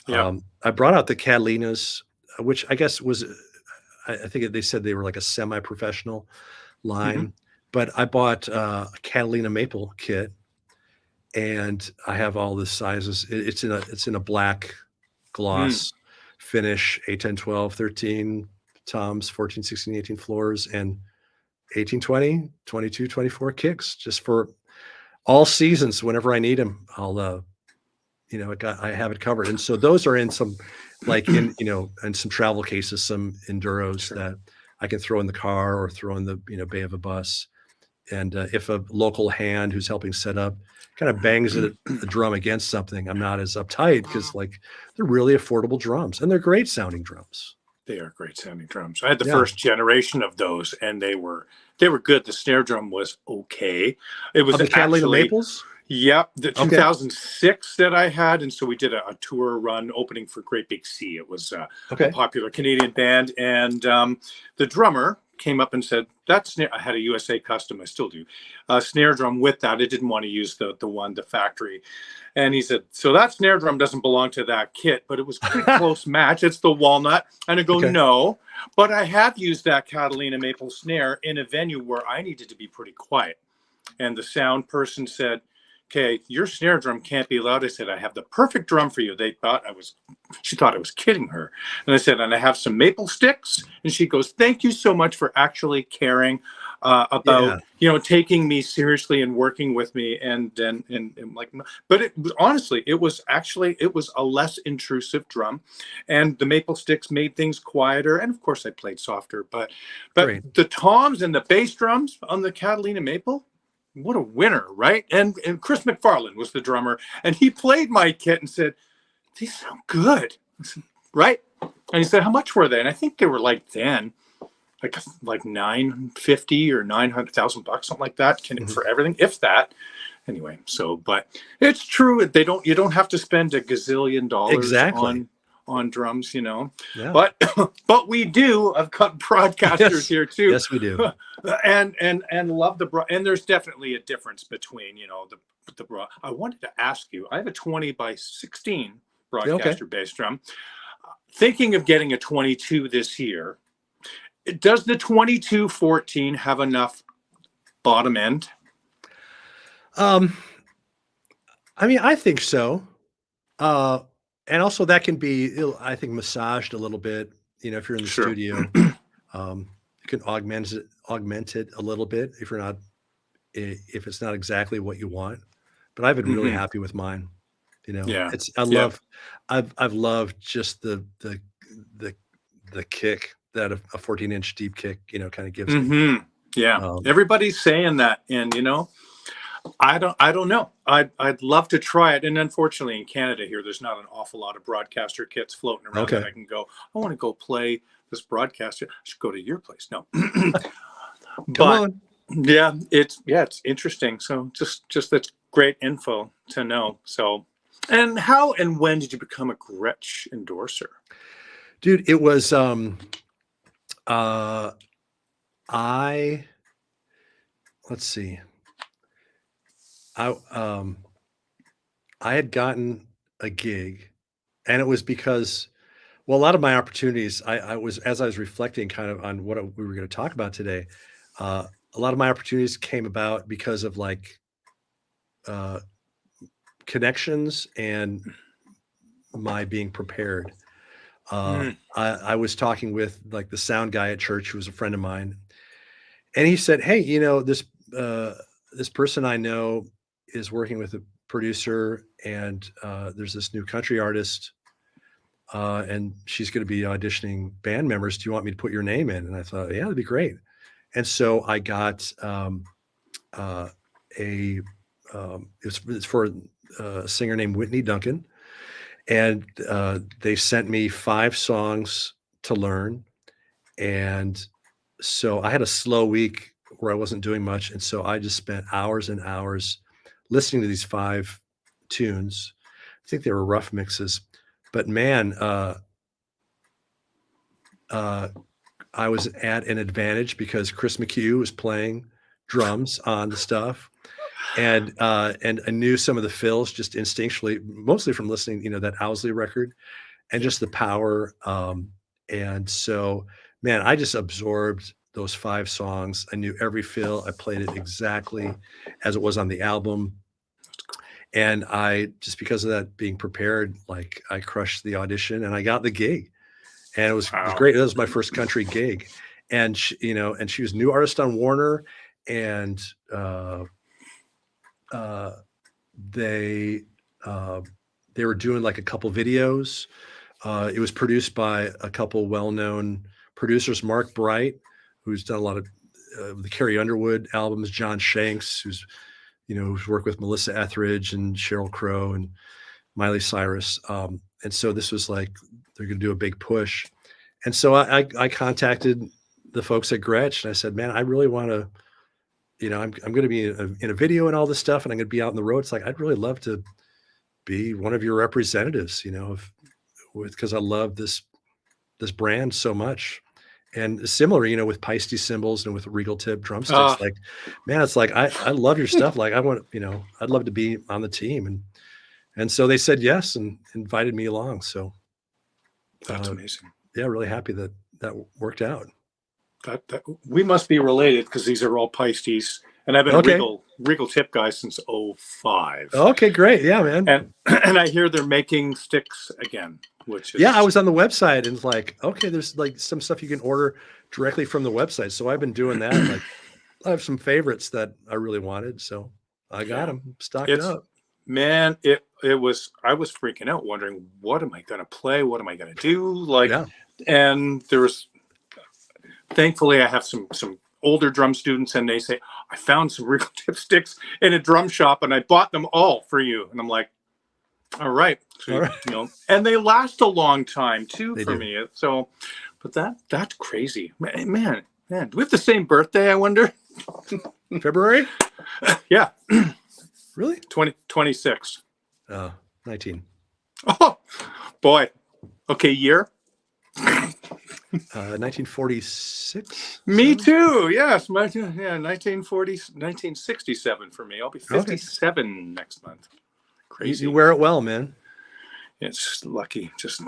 Yeah. I brought out the Catalinas, which I guess was, I think they said they were like a semi-professional Hmm. line, but I bought a Catalina maple kit, and I have all the sizes. It's in a black Mm. gloss finish, 8, 10, 12, 13 toms, 14, 16, 18 floors, and 18, 20, 22, 24 kicks, just for all seasons. Whenever I need them, I have it covered. And so those are in some, like in some travel cases, some enduros Sure. that I can throw in the car or throw in the, bay of a bus. And if a local hand who's helping set up kind of bangs a drum against something, I'm not as uptight because like they're really affordable drums and they're great sounding drums. They are great sounding drums. I had the Yeah. first generation of those, and they were good. The snare drum was okay. It was Of the Catalina actually, Maples? yeah, the Okay. 2006 that I had, and so we did a tour run opening for Great Big Sea. It was a Okay. popular Canadian band, and the drummer came up and said, "That snare." I had a USA custom. I still do a snare drum with that. I didn't want to use the factory, and he said, "So that snare drum doesn't belong to that kit, but it was a pretty close match. It's the walnut." And I go, Okay. "No, but I have used that Catalina maple snare in a venue where I needed to be pretty quiet." And the sound person said, "Okay, your snare drum can't be loud." I said, "I have the perfect drum for you." She thought I was kidding her. And I said, "And I have some maple sticks." And she goes, "Thank you so much for actually caring about, Yeah. taking me seriously and working with me." And like, but honestly, it was a less intrusive drum, and the maple sticks made things quieter. And of course, I played softer, but Great. the toms and the bass drums on the Catalina maple, what a winner, right? And Chris McFarland was the drummer, and he played my kit and said, "These sound good," right? And he said, "How much were they?" And I think they were like 950 or 900,000 bucks, something like that, Mhm. for everything, if that. Anyway, so but it's true, you don't have to spend a gazillion dollars Exactly. on drums, Yeah. but but we do. I've got broadcasters Yes. here too, Yes, we do. and love and there's definitely a difference between I wanted to ask you. I have a 20 by 16 Yeah, okay. broadcaster bass drum. Thinking of getting a 22 this year. Does the 2214 have enough bottom end? Um, I mean, I think so. Uh, and also that can be, I think, massaged a little bit, if you're in the Sure. studio. You can augment it a little bit if you're not if it's not exactly what you want. But I've been really Hmm. happy with mine. Yeah. It's I Yeah. love I've loved just the the kick that a 14-inch deep kick, kind of gives me. Hmm. Yeah. Um, Everybody's saying that, and I don't know. I'd love to try it, and unfortunately, in Canada here, there's not an awful lot of broadcaster kits floating around that okay. I can go. I want to go play this broadcaster. I should go to your place. No, Come but on. it's interesting. So just that's great info to know. So, and how and when did you become a Gretsch endorser? Dude, it was uh I let's see. I I had gotten a gig, and it was because, well, a lot of my opportunities, I was, as I was reflecting kind of on what we were going to talk about today, A lot of my opportunities came about because of like uh, connections and my being prepared. Mm. I was talking with like the sound guy at church who was a friend of mine, and he said, "Hey, uh, this person I know is working with a producer, and there's this new country artist, and she's going to be auditioning band members. Do you want me to put your name in?" And I thought, "Yeah, that'd be great." And so I got uh, a it's for a singer named Whitney Duncan, and they sent me 5 songs to learn. And so I had a slow week where I wasn't doing much, and so I just spent hours and hours listening to these 5 tunes. I think they were rough mixes, but man, uh, I was at an advantage because Chris McHugh was playing drums on the stuff, and I knew some of the fills just instinctually, mostly from listening, that Owsley record, and Yeah. just the power. And so, man, I just absorbed those 5 songs. I knew every fill. I played it exactly as it was on the album. And I, just because of that being prepared, like I crushed the audition and I got the gig. And it was Wow. great. That was my first country gig. And and she was new artist on Warner, and uh, they uh, they were doing like a couple videos. It was produced by a couple well-known producers, Mark Bright, who's done a lot of the Carrie Underwood albums, John Shanks, who's worked with Melissa Etheridge and Sheryl Crow and Miley Cyrus. And so this was like, they're going to do a big push. And so I contacted the folks at Gretsch and I said, man, I really want to, I'm going to be in a video and all this stuff, and I'm going to be out on the road. It's like, I'd really love to be one of your representatives, because I love this brand so much. And similar, with Paiste cymbals and with Regal tip drumsticks, Uh, like, man, it's like, I love your stuff. Like I want, I'd love to be on the team. And so they said yes and invited me along. So that's amazing. yeah, really happy that worked out. That we must be related because these are all Pisces, and I've been Okay. a Regal tip guy since 05. Okay, great. Yeah, man. And I hear they're making sticks again, which is, yeah, I was on the website and it's like, okay, there's like some stuff you can order directly from the website. So I've been doing that. Like I have some favorites that I really wanted. So I got them stocked up. Man, it was, I was freaking out wondering, what am I going to play? What am I going to do? Like, Yeah. And there was, thankfully I have some older drum students, and they say, I found some Regal tip sticks in a drum shop and I bought them all for you. And I'm like, all right. So, All right. and they last a long time too They for do. me. So, but that's crazy, man. Do we have the same birthday? I wonder. February? Yeah. Really? 26. 19. Oh boy. Okay. Year. 1946. Me too. Yes. 1967 for me. I'll be 57 next month. Crazy. You wear it well, man. It's lucky. Just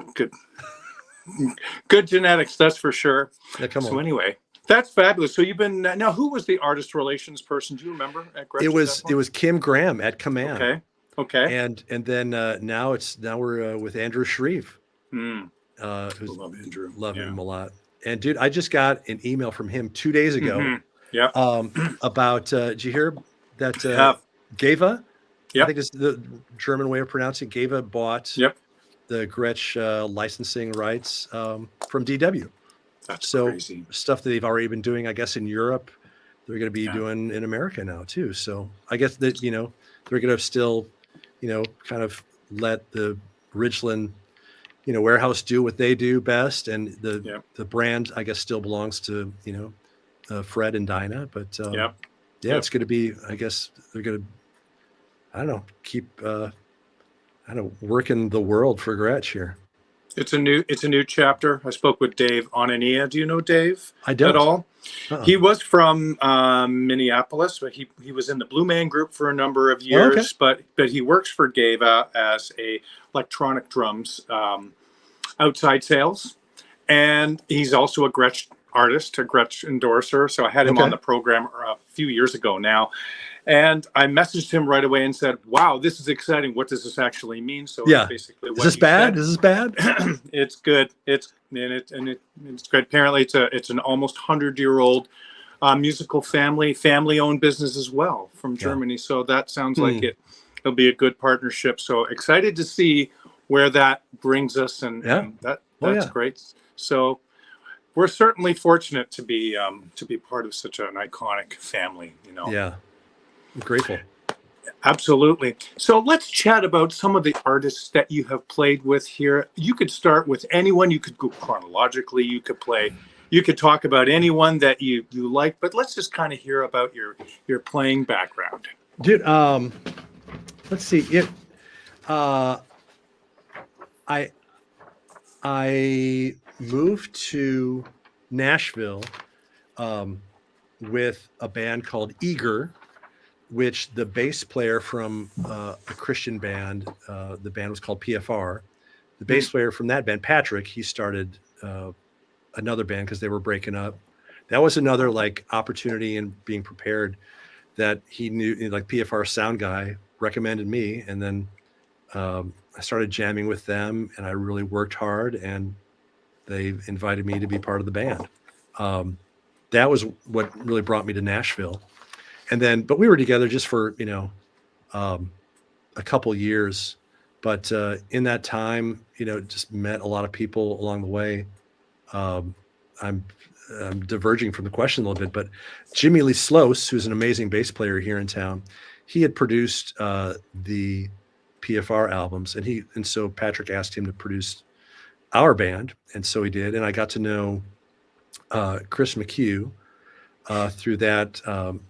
good genetics. That's for sure. Yeah, come on. So anyway, that's fabulous. So you've been, now who was the artist relations person? Do you remember at Gretsch? It was Kim Graham at Command. Okay. And then now we're with Andrew Shreve. Love Andrew. Love him a lot. And dude, I just got an email from him 2 days ago. Mm-hmm. Yeah. About did you hear that Geva? Yep. I think it's the German way of pronouncing. Geva bought the Gretsch licensing rights from DW. That's crazy. Stuff that they've already been doing, I guess, in Europe, they're going to be doing in America now too. So I guess that they're going to still kind of let the Ridgeland warehouse do what they do best, and the brand, I guess, still belongs to Fred and Dinah. But it's going to be, I guess they're going to, I don't know, keep working the world for Gretsch here. It's a new chapter. I spoke with Dave Onania. Do you know Dave? I don't at all. He was from Minneapolis, but he was in the Blue Man Group for a number of years. But he works for Geva as a electronic drums outside sales, and he's also a Gretsch artist, a Gretsch endorser. So I had him on Okay. the program a few years ago now. And I messaged him right away and said, wow, this is exciting. What does this actually mean? So it's Yeah. basically Is what this you bad? said. Is this bad? It's good. It's good. Apparently, it's an almost 100-year-old musical family-owned business as well from Yeah. Germany. So that sounds like it'll be a good partnership. So excited to see where that brings us, and Yeah. that's Yeah. great. So we're certainly fortunate to be part of such an iconic family. Yeah. I'm grateful. Absolutely. So let's chat about some of the artists that you have played with here. You could start with anyone. You could go chronologically. You could talk about anyone that you like, but let's just kind of hear about your playing background. Dude, let's see. Uh, I I moved to Nashville with a band called Eager, which the bass player from a Christian band, the band was called PFR. The bass player from that band, Patrick, he started another band because they were breaking up. That was another like opportunity and being prepared that he knew, like PFR sound guy recommended me. And then I started jamming with them and I really worked hard and they invited me to be part of the band. That was what really brought me to Nashville. And then, but we were together just for, a couple years. But in that time, just met a lot of people along the way. Um, I'm, I'm diverging from the question a little bit, but Jimmy Lee Sloas, who's an amazing bass player here in town, he had produced the PFR albums, and so Patrick asked him to produce our band, and so he did, and I got to know Chris McHugh through that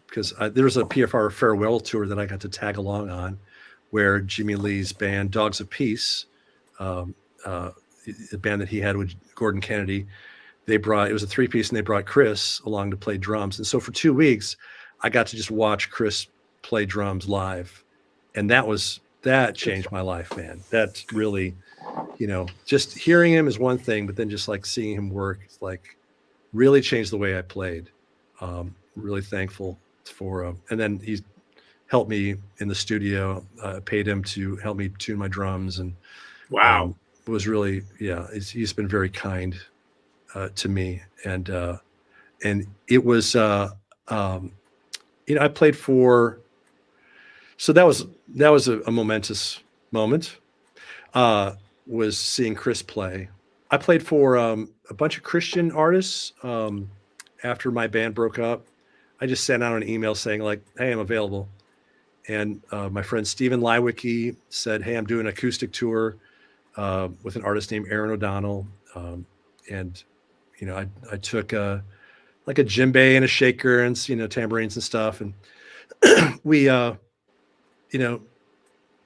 because there was a PFR farewell tour that I got to tag along on, where Jimmy Lee's band Dogs of Peace, um, uh, the band that he had with Gordon Kennedy, it was a 3-piece, and they brought Chris along to play drums. And so for 2 weeks, I got to just watch Chris play drums live, and that changed my life, man. That really, just hearing him is one thing, but then just like seeing him work, like really changed the way I played. Really thankful for him. And then he's helped me in the studio. Paid him to help me tune my drums, and Wow. it was really, he's been very kind to me. And it was, I played for, so that was a momentous moment, was seeing Chris play. I played for a bunch of Christian artists after my band broke up. I just sent out an email saying like, hey, I'm available. And my friend Stephen Lywicki said, hey, I'm doing an acoustic tour with an artist named Aaron O'Donnell. And, I took like a djembe and a shaker and, tambourines and stuff. And we,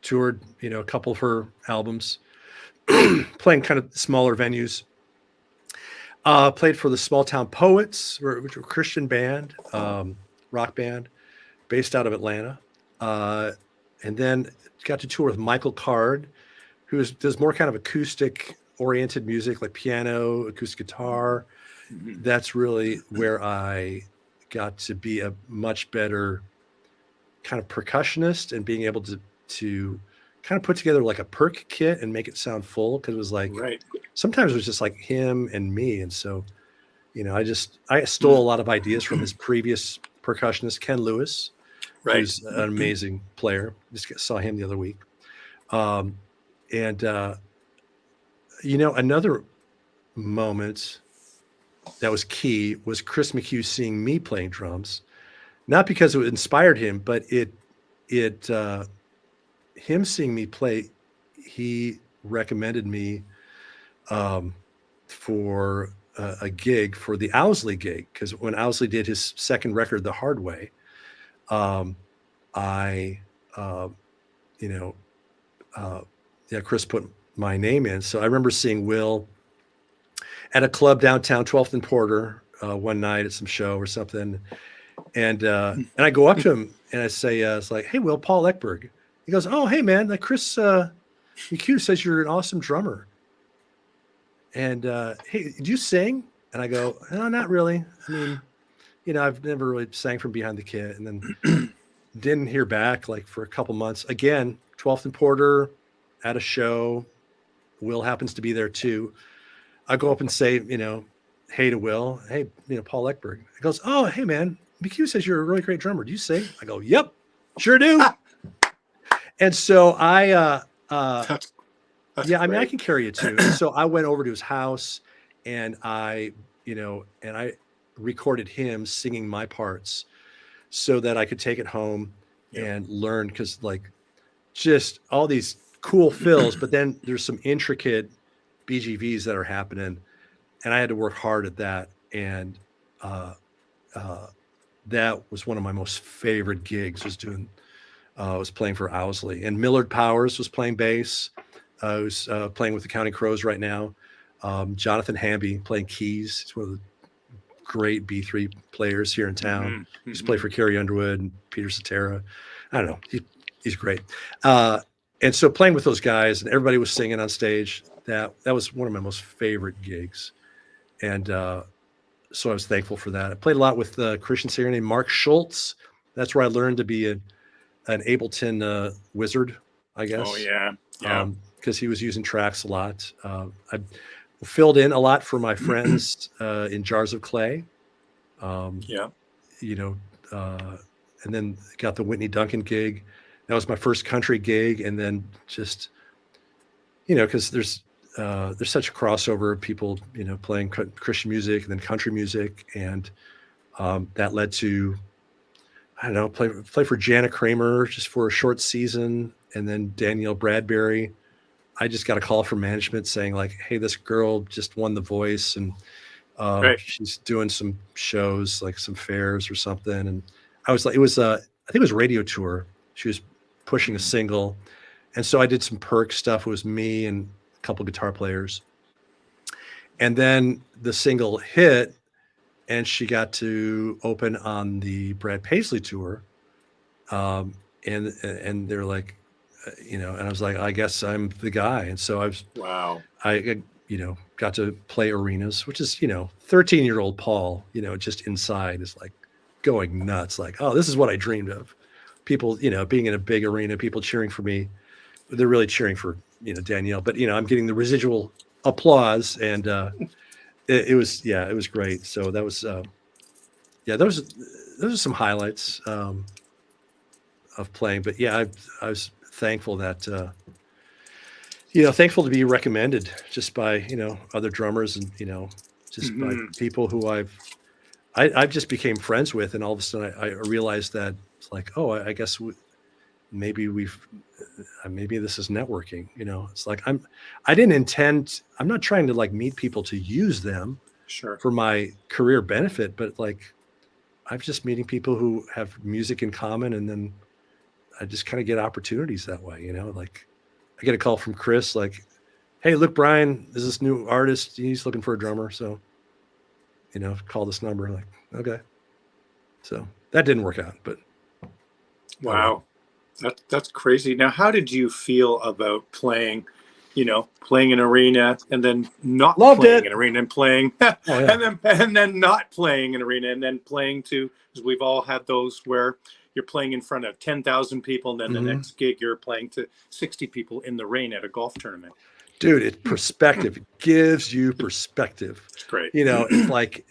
toured, a couple of her albums, playing kind of smaller venues. Played for the Small Town Poets, which were a Christian band, rock band, based out of Atlanta. And then got to tour with Michael Card, who does more kind of acoustic-oriented music, like piano, acoustic guitar. That's really where I got to be a much better kind of percussionist and being able to kind of put together like a perk kit and make it sound full, because it was like sometimes it was just like him and me. And so, I stole a lot of ideas from his previous percussionist, Ken Lewis, who's an amazing player. Just saw him the other week. Another moment that was key was Chris McHugh seeing me playing drums, not because it inspired him, but him seeing me play, he recommended me for a gig, for the Owsley gig, because when Owsley did his second record, The Hard Way, Chris put my name in. So I remember seeing Will at a club downtown, 12th and Porter, one night at some show or something. And I go up to him and I say, it's like, hey, Will, Paul Eckberg. He goes, oh, hey, man, like Chris McHugh says you're an awesome drummer. And hey, do you sing? And I go, no, not really. I mean, I've never really sang from behind the kit. And then didn't hear back like for a couple months. Again, 12th and Porter at a show. Will happens to be there too. I go up and say, hey to Will, hey, Paul Eckberg. He goes, oh, hey man, BQ says you're a really great drummer. Do you sing? I go, yep, sure do. And so That's yeah, I mean, I great. can carry it too. So I went over to his house and I recorded him singing my parts so that I could take it home Yep. and learn, because like just all these cool fills, but then there's some intricate BGVs that are happening, and I had to work hard at that. And uh, uh, that was one of my most favorite gigs. Was playing for Owsley, and Millard Powers was playing bass. Who's playing with the County Crows right now. Jonathan Hamby playing keys. He's one of the great B3 players here in town. Mm-hmm. He used to play for Carrie Underwood and Peter Cetera. I don't know. He's great. And so playing with those guys, and everybody was singing on stage. That was one of my most favorite gigs. And so I was thankful for that. I played a lot with a Christian singer named Mark Schultz. That's where I learned to be an Ableton wizard, I guess. Oh yeah, yeah. Because he was using tracks a lot. I filled in a lot for my friends in Jars of Clay. Yeah. And then got the Whitney Duncan gig. That was my first country gig, and then just because there's such a crossover of people playing Christian music and then country music, and that led to I don't know play for Jana Kramer just for a short season, and then Danielle Bradbury. I just got a call from management saying like, hey, this girl just won The Voice, and Right. she's doing some shows, like some fairs or something. And I was like, I think it was a radio tour. She was pushing a single. And so I did some perk stuff. It was me and a couple guitar players. And then the single hit, and she got to open on the Brad Paisley tour. And they're like, and I was like, I guess I'm the guy. And so I got to play arenas, which is, 13-year-old Paul, just inside is like going nuts. Like, oh, this is what I dreamed of. People, being in a big arena, people cheering for me. They're really cheering for, Danielle, but, I'm getting the residual applause, and it was great. So that was, those are some highlights of playing. But yeah, I was thankful that, thankful to be recommended just by, other drummers, and, just by people who I've just became friends with. And all of a sudden I realized that it's like, oh, I guess maybe this is networking, it's like, I'm not trying to like meet people to use them for my career benefit, but like, I'm just meeting people who have music in common. And then I just kind of get opportunities that way, like I get a call from Chris, like, hey, look, Brian, there's this new artist. He's looking for a drummer. So, call this number. Like, okay. So that didn't work out, but. Wow. That's crazy. Now, how did you feel about playing an arena and then not playing an arena and playing and then not playing an arena and then playing to, because we've all had those where you're playing in front of 10,000 people, and then the next gig you're playing to 60 people in the rain at a golf tournament. Dude, it's perspective. It gives you perspective. It's great. It's like,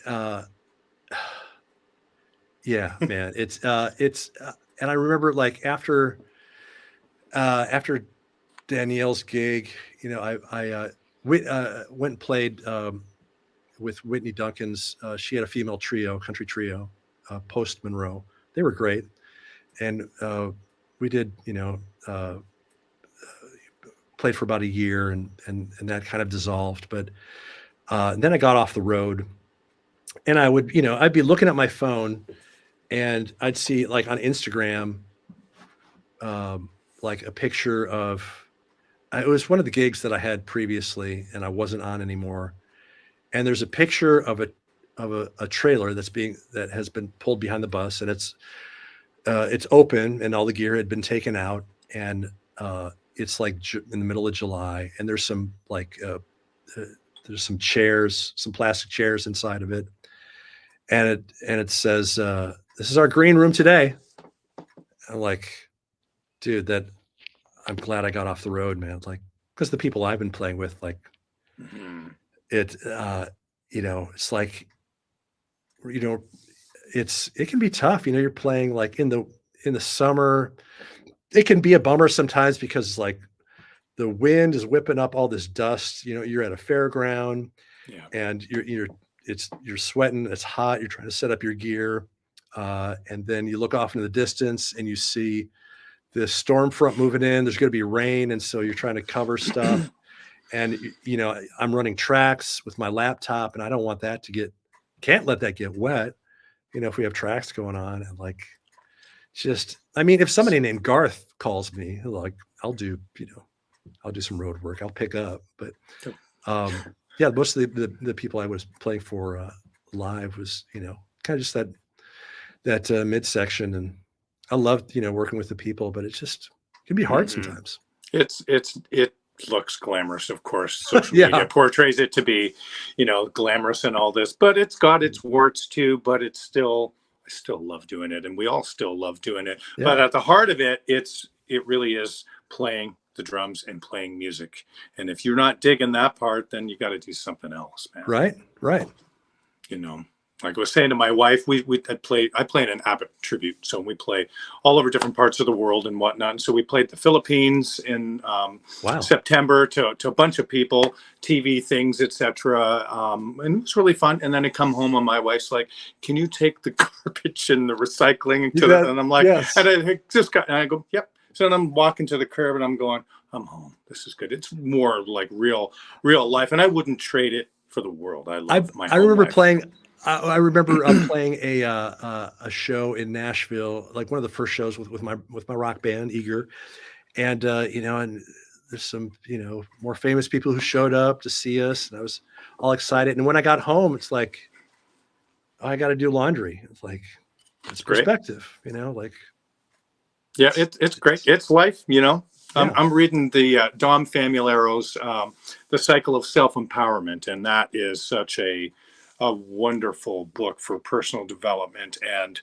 yeah, man, it's, and I remember like after Danielle's gig, I went and played with Whitney Duncan's. She had a female trio, country trio, Post Monroe. They were great, and we did, played for about a year, and that kind of dissolved. But then I got off the road, and I would, I'd be looking at my phone, and I'd see like on Instagram, like a picture of, it was one of the gigs that I had previously and I wasn't on anymore. And there's a picture of a trailer that has been pulled behind the bus, and it's open, and all the gear had been taken out, and it's like in the middle of July, and there's some like there's some chairs, some plastic chairs inside of it, and it says, "This is our green room today." I'm like, dude, that I'm glad I got off the road, man. Like, because the people I've been playing with, like, it, it's like, you know, it can be tough. You're playing like in the summer. It can be a bummer sometimes because like the wind is whipping up all this dust. You're at a fairground, Yeah. and you're sweating. It's hot. You're trying to set up your gear, and then you look off into the distance and you see this storm front moving in. There's going to be rain, and so you're trying to cover stuff. And I'm running tracks with my laptop, and I don't want that can't let that get wet. If we have tracks going on, and like, I mean, if somebody named Garth calls me, like, I'll do some road work. I'll pick up, but yeah, most of the people I was playing for live was kind of just that midsection, and I loved working with the people, but it can be hard sometimes. It looks glamorous, of course. Social media portrays it to be glamorous and all this, but it's got its warts too. But I still love doing it, and we all still love doing it. Yeah. But at the heart of it, it really is playing the drums and playing music. And if you're not digging that part, then you got to do something else, man. Right. Like I was saying to my wife, I play in an Abbott tribute, so we play all over different parts of the world and whatnot. And so we played the Philippines in September to a bunch of people, TV things, etc. And it was really fun. And then I come home and my wife's like, "Can you take the garbage and the recycling and I'm like, yes. And I go, "Yep." So then I'm walking to the curb and I'm going, "I'm home. This is good." It's more like real life, and I wouldn't trade it for the world. I love my. I remember life. playing. I remember playing a show in Nashville, like one of the first shows with my rock band, Eager, and and there's some more famous people who showed up to see us, and I was all excited. And when I got home, it's like, oh, I got to do laundry. It's like, it's perspective, like. Yeah, it's great. It's life, I'm reading the Dom Familero's The Cycle of Self-Empowerment, and that is such a wonderful book for personal development. And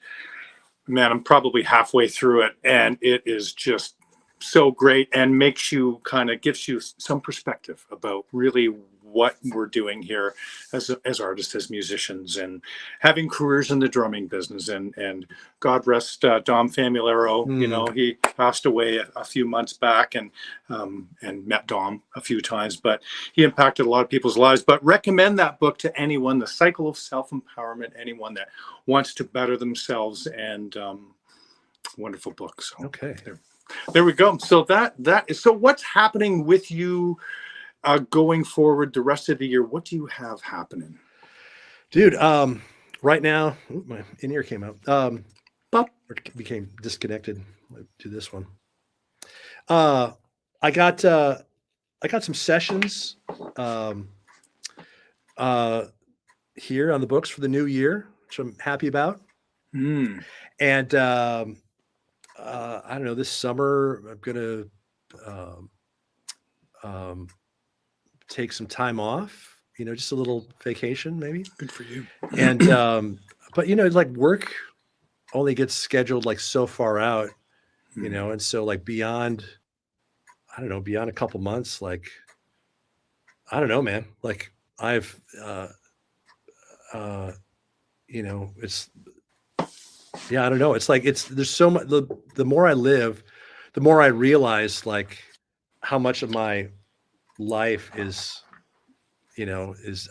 man, I'm probably halfway through it, and it is just so great and gives you some perspective about really what we're doing here as artists, as musicians, and having careers in the drumming business. And God rest Dom Famulero. He passed away a few months back, and met Dom a few times, but he impacted a lot of people's lives. But recommend that book to anyone, The Cycle of Self-Empowerment, anyone that wants to better themselves, and wonderful book. So okay. There we go. So so what's happening with you going forward the rest of the year? What do you have happening, dude? Right now, my in-ear came out. Or became disconnected. I'll do this one. I got some sessions here on the books for the new year, which I'm happy about. And I don't know, this summer I'm gonna take some time off, just a little vacation, maybe. Good for you. And but like work only gets scheduled like so far out, and so like beyond a couple months, like I don't know, man, like I've it's I don't know, it's like there's so much. The more I live, the more I realize like how much of my life is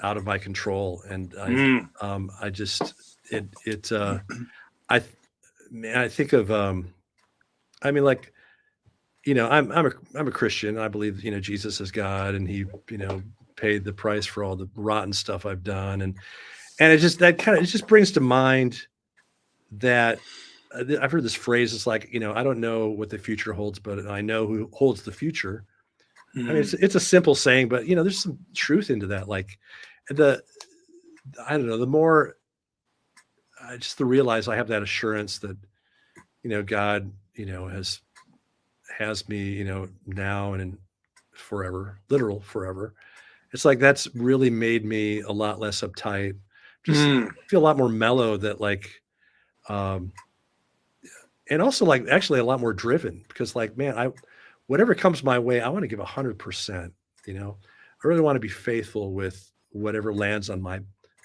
out of my control. And I just I think of I mean, like, I'm a Christian. I believe Jesus is God, and he paid the price for all the rotten stuff I've done, and it just brings to mind that I've heard this phrase. It's like, I don't know what the future holds, but I know who holds the future. I mean, it's a simple saying, but there's some truth into that. Like I don't know, the more just to realize I have that assurance that, God, has me, now and in forever, literal forever. it's like that's really made me a lot less uptight. Just Mm. feel a lot more mellow. That like, um, and also like actually a lot more driven because like man, whatever comes my way, I want to give 100%. You know, I really want to be faithful with whatever lands on my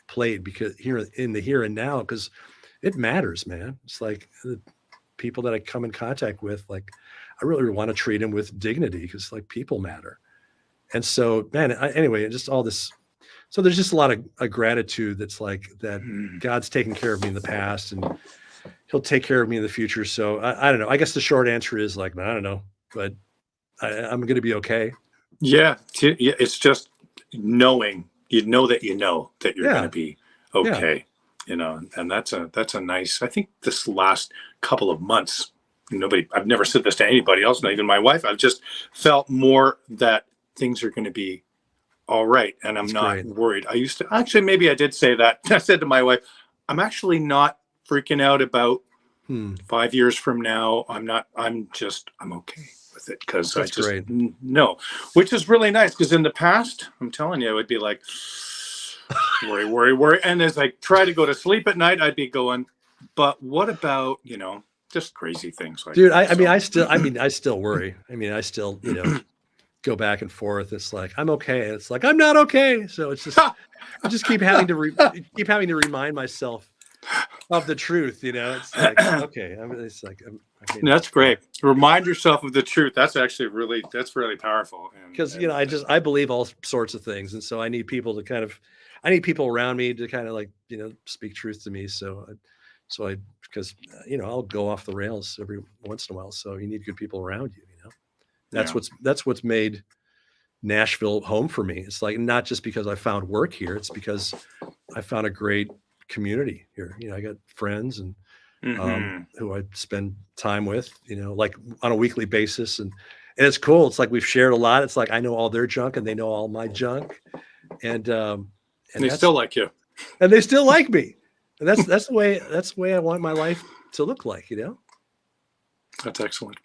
plate because here in the here and now because it matters, man. It's like the people that I come in contact with, like I really want to treat them with dignity because like people matter. And so, man, anyway, just all this. So there's just a lot of gratitude that's like that Mm. God's taken care of me in the past and he'll take care of me in the future. So I don't know. I guess the short answer is like, I don't know, but I'm going to be okay. Yeah, it's just knowing. You know that you're going to Yeah. be Yeah. okay. And that's a nice. I think this last couple of months, I've never said this to anybody else, not even my wife. I've just felt more that things are going to be all right, and I'm That's not great. worried. I used to actually, maybe I did say that. I said to my wife, I'm actually not freaking out about Hmm. 5 years from now. I'm not. I'm okay with it because I That's just great. know, which is really nice. Because in the past, I'm telling you, it would be like worry, worry, worry, and as I try to go to sleep at night, I'd be going, but what about just crazy things like Dude, that? I mean, So I still worry. I mean, I still, go back and forth. It's like, I'm okay. It's like, I'm not okay. So it's just, I just keep having to keep having to remind myself of the truth. It's like, okay. It's like, I mean, that's great. Remind yourself of the truth. That's actually that's really powerful. because, And I believe all sorts of things. And so I need people to I need people around me to kind of like, speak truth to me. Because, I'll go off the rails every once in a while. So you need good people around you. yeah, That's what's made Nashville home for me. It's like not just because I found work here, it's because I found a great community here. I got friends and mm-hmm. who I spend time with, like on a weekly basis. And it's cool. It's like we've shared a lot. It's like I know all their junk and they know all my junk. And They still like you. and they still like me. And that's the way I want my life to look like. That's excellent.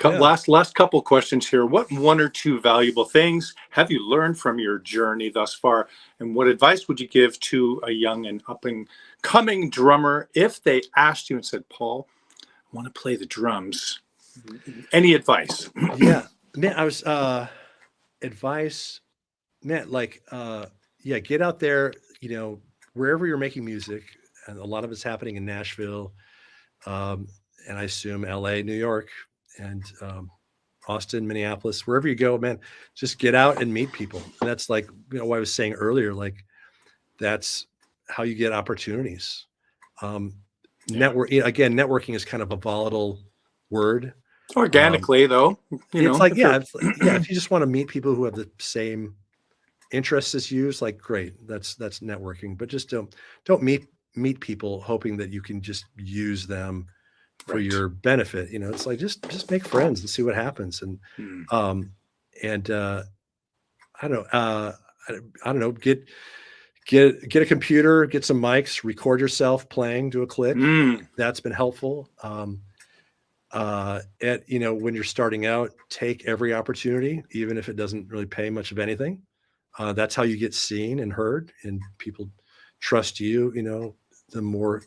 Yeah. Last couple questions here. What one or two valuable things have you learned from your journey thus far, and what advice would you give to a young and up and coming drummer if they asked you and said, "Paul, I want to play the drums"? Any advice? Yeah. Man, I was advice, man, like yeah, get out there, wherever you're making music, and a lot of it's happening in Nashville, um, and I assume LA, New York, and Austin, Minneapolis, wherever you go, man, just get out and meet people. And that's like, what I was saying earlier, like that's how you get opportunities. Um, Yeah. again, networking is kind of a volatile word. Organically, though, It's like, if you're if you just want to meet people who have the same interests as you, it's like, great, that's networking. But just don't meet people hoping that you can just use them for right. your benefit. It's like just make friends and see what happens. And Mm. um and I don't know, I don't know, get a computer, get some mics, record yourself playing, do a click. Mm. That's been helpful. When you're starting out, take every opportunity, even if it doesn't really pay much of anything. That's how you get seen and heard, and people trust you. The more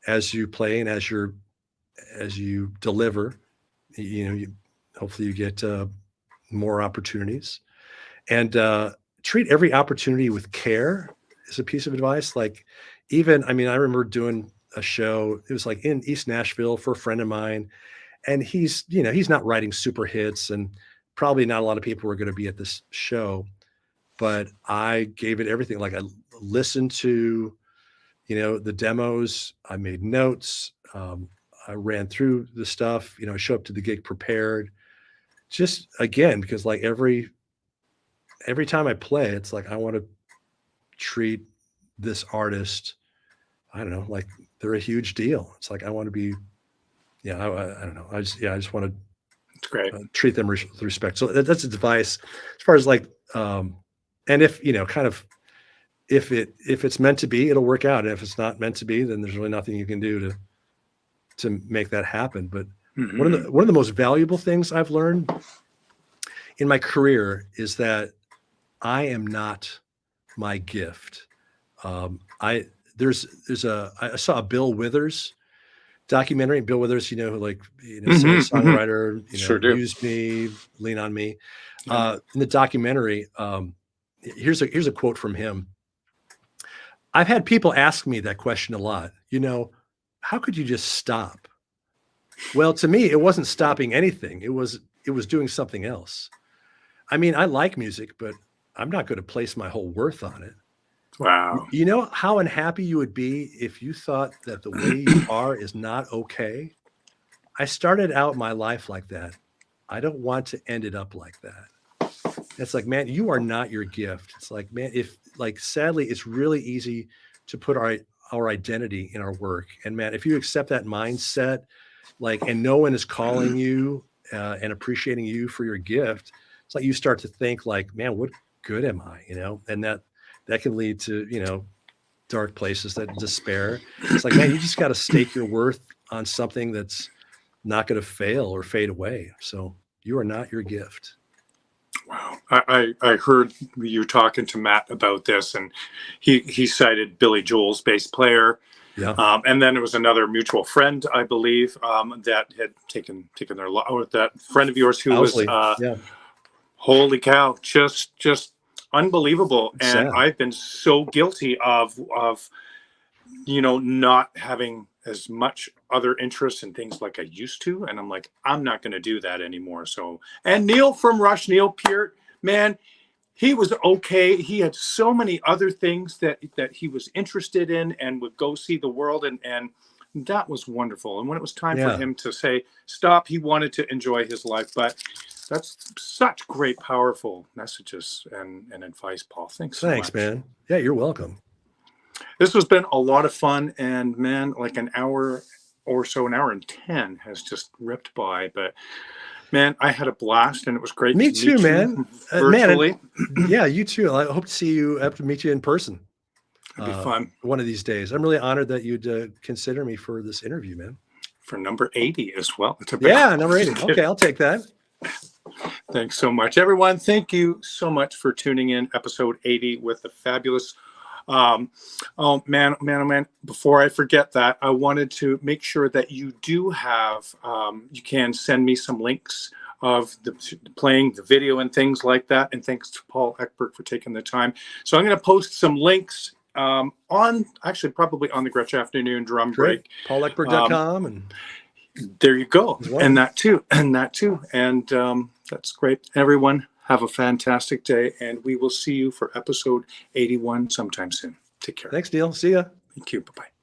as you play and as you deliver, hopefully you get more opportunities. And treat every opportunity with care is a piece of advice. Like, I remember doing a show. It was like in East Nashville for a friend of mine, and he's not writing super hits, and probably not a lot of people were going to be at this show. But I gave it everything. Like I listened to, the demos. I made notes. I ran through the stuff. I show up to the gig prepared. Just again, because like every time I play, it's like I want to treat this artist. I don't know, like they're a huge deal. It's like I want to be. Yeah, I don't know. I just want to It's great. treat them with respect. So that's advice as far as like, and if kind of if it's meant to be, it'll work out. And if it's not meant to be, then there's really nothing you can do to make that happen. But Mm-hmm. one of the most valuable things I've learned in my career is that I am not my gift. I saw a Bill Withers documentary. Bill Withers, singer songwriter, Sure do. Use Me, Lean on Me. Yeah. In the documentary, here's a quote from him. I've had people ask me that question a lot. How could you just stop? Well, to me, it wasn't stopping anything. It was doing something else. I mean, I like music, but I'm not going to place my whole worth on it. Wow. You know how unhappy you would be if you thought that the way you are is not okay? I started out my life like that. I don't want to end it up like that. It's like, man, you are not your gift. It's like, man, sadly, it's really easy to put our identity in our work. And man, if you accept that mindset, and no one is calling you and appreciating you for your gift, it's like you start to think like, man, what good am I? And that can lead to, dark places, that despair. It's like, man, you just got to stake your worth on something that's not going to fail or fade away. So you are not your gift. Wow. I heard you talking to Matt about this, and he cited Billy Joel's bass player. Yeah. And then there was another mutual friend, I believe, that had taken their life. That friend of yours who Owsley. was, Yeah. holy cow, just unbelievable. It's and sad. I've been so guilty of not having as much other interests in things like I used to. And I'm like, I'm not going to do that anymore. So, and Neil from Rush, Neil Peart, man, he was okay. He had so many other things that he was interested in and would go see the world. And that was wonderful. And when it was time for him to say, stop, he wanted to enjoy his life. But that's such great, powerful messages and advice, Paul. Thanks so much. Man. Yeah, you're welcome. This has been a lot of fun. And man, like an hour or so, an hour and 10 has just ripped by. But man, I had a blast, and it was great. Me too, man. Virtually. Yeah, you too. I hope to see you. I have to meet you in person. It'd be fun. One of these days. I'm really honored that you'd consider me for this interview, man. For number 80 as well. Number 80. Okay, I'll take that. Thanks so much, everyone. Thank you so much for tuning in. Episode 80 with the fabulous. Oh man. Before I forget that, I wanted to make sure that you do have, you can send me some links of playing the video and things like that. And thanks to Paul Eckberg for taking the time. So I'm going to post some links probably on the Gretsch Afternoon Drum Break. PaulEckberg.com. And there you go. Well. And that too. And that's great. Everyone, have a fantastic day, and we will see you for episode 81 sometime soon. Take care. Thanks, Neil. See ya. Thank you. Bye-bye.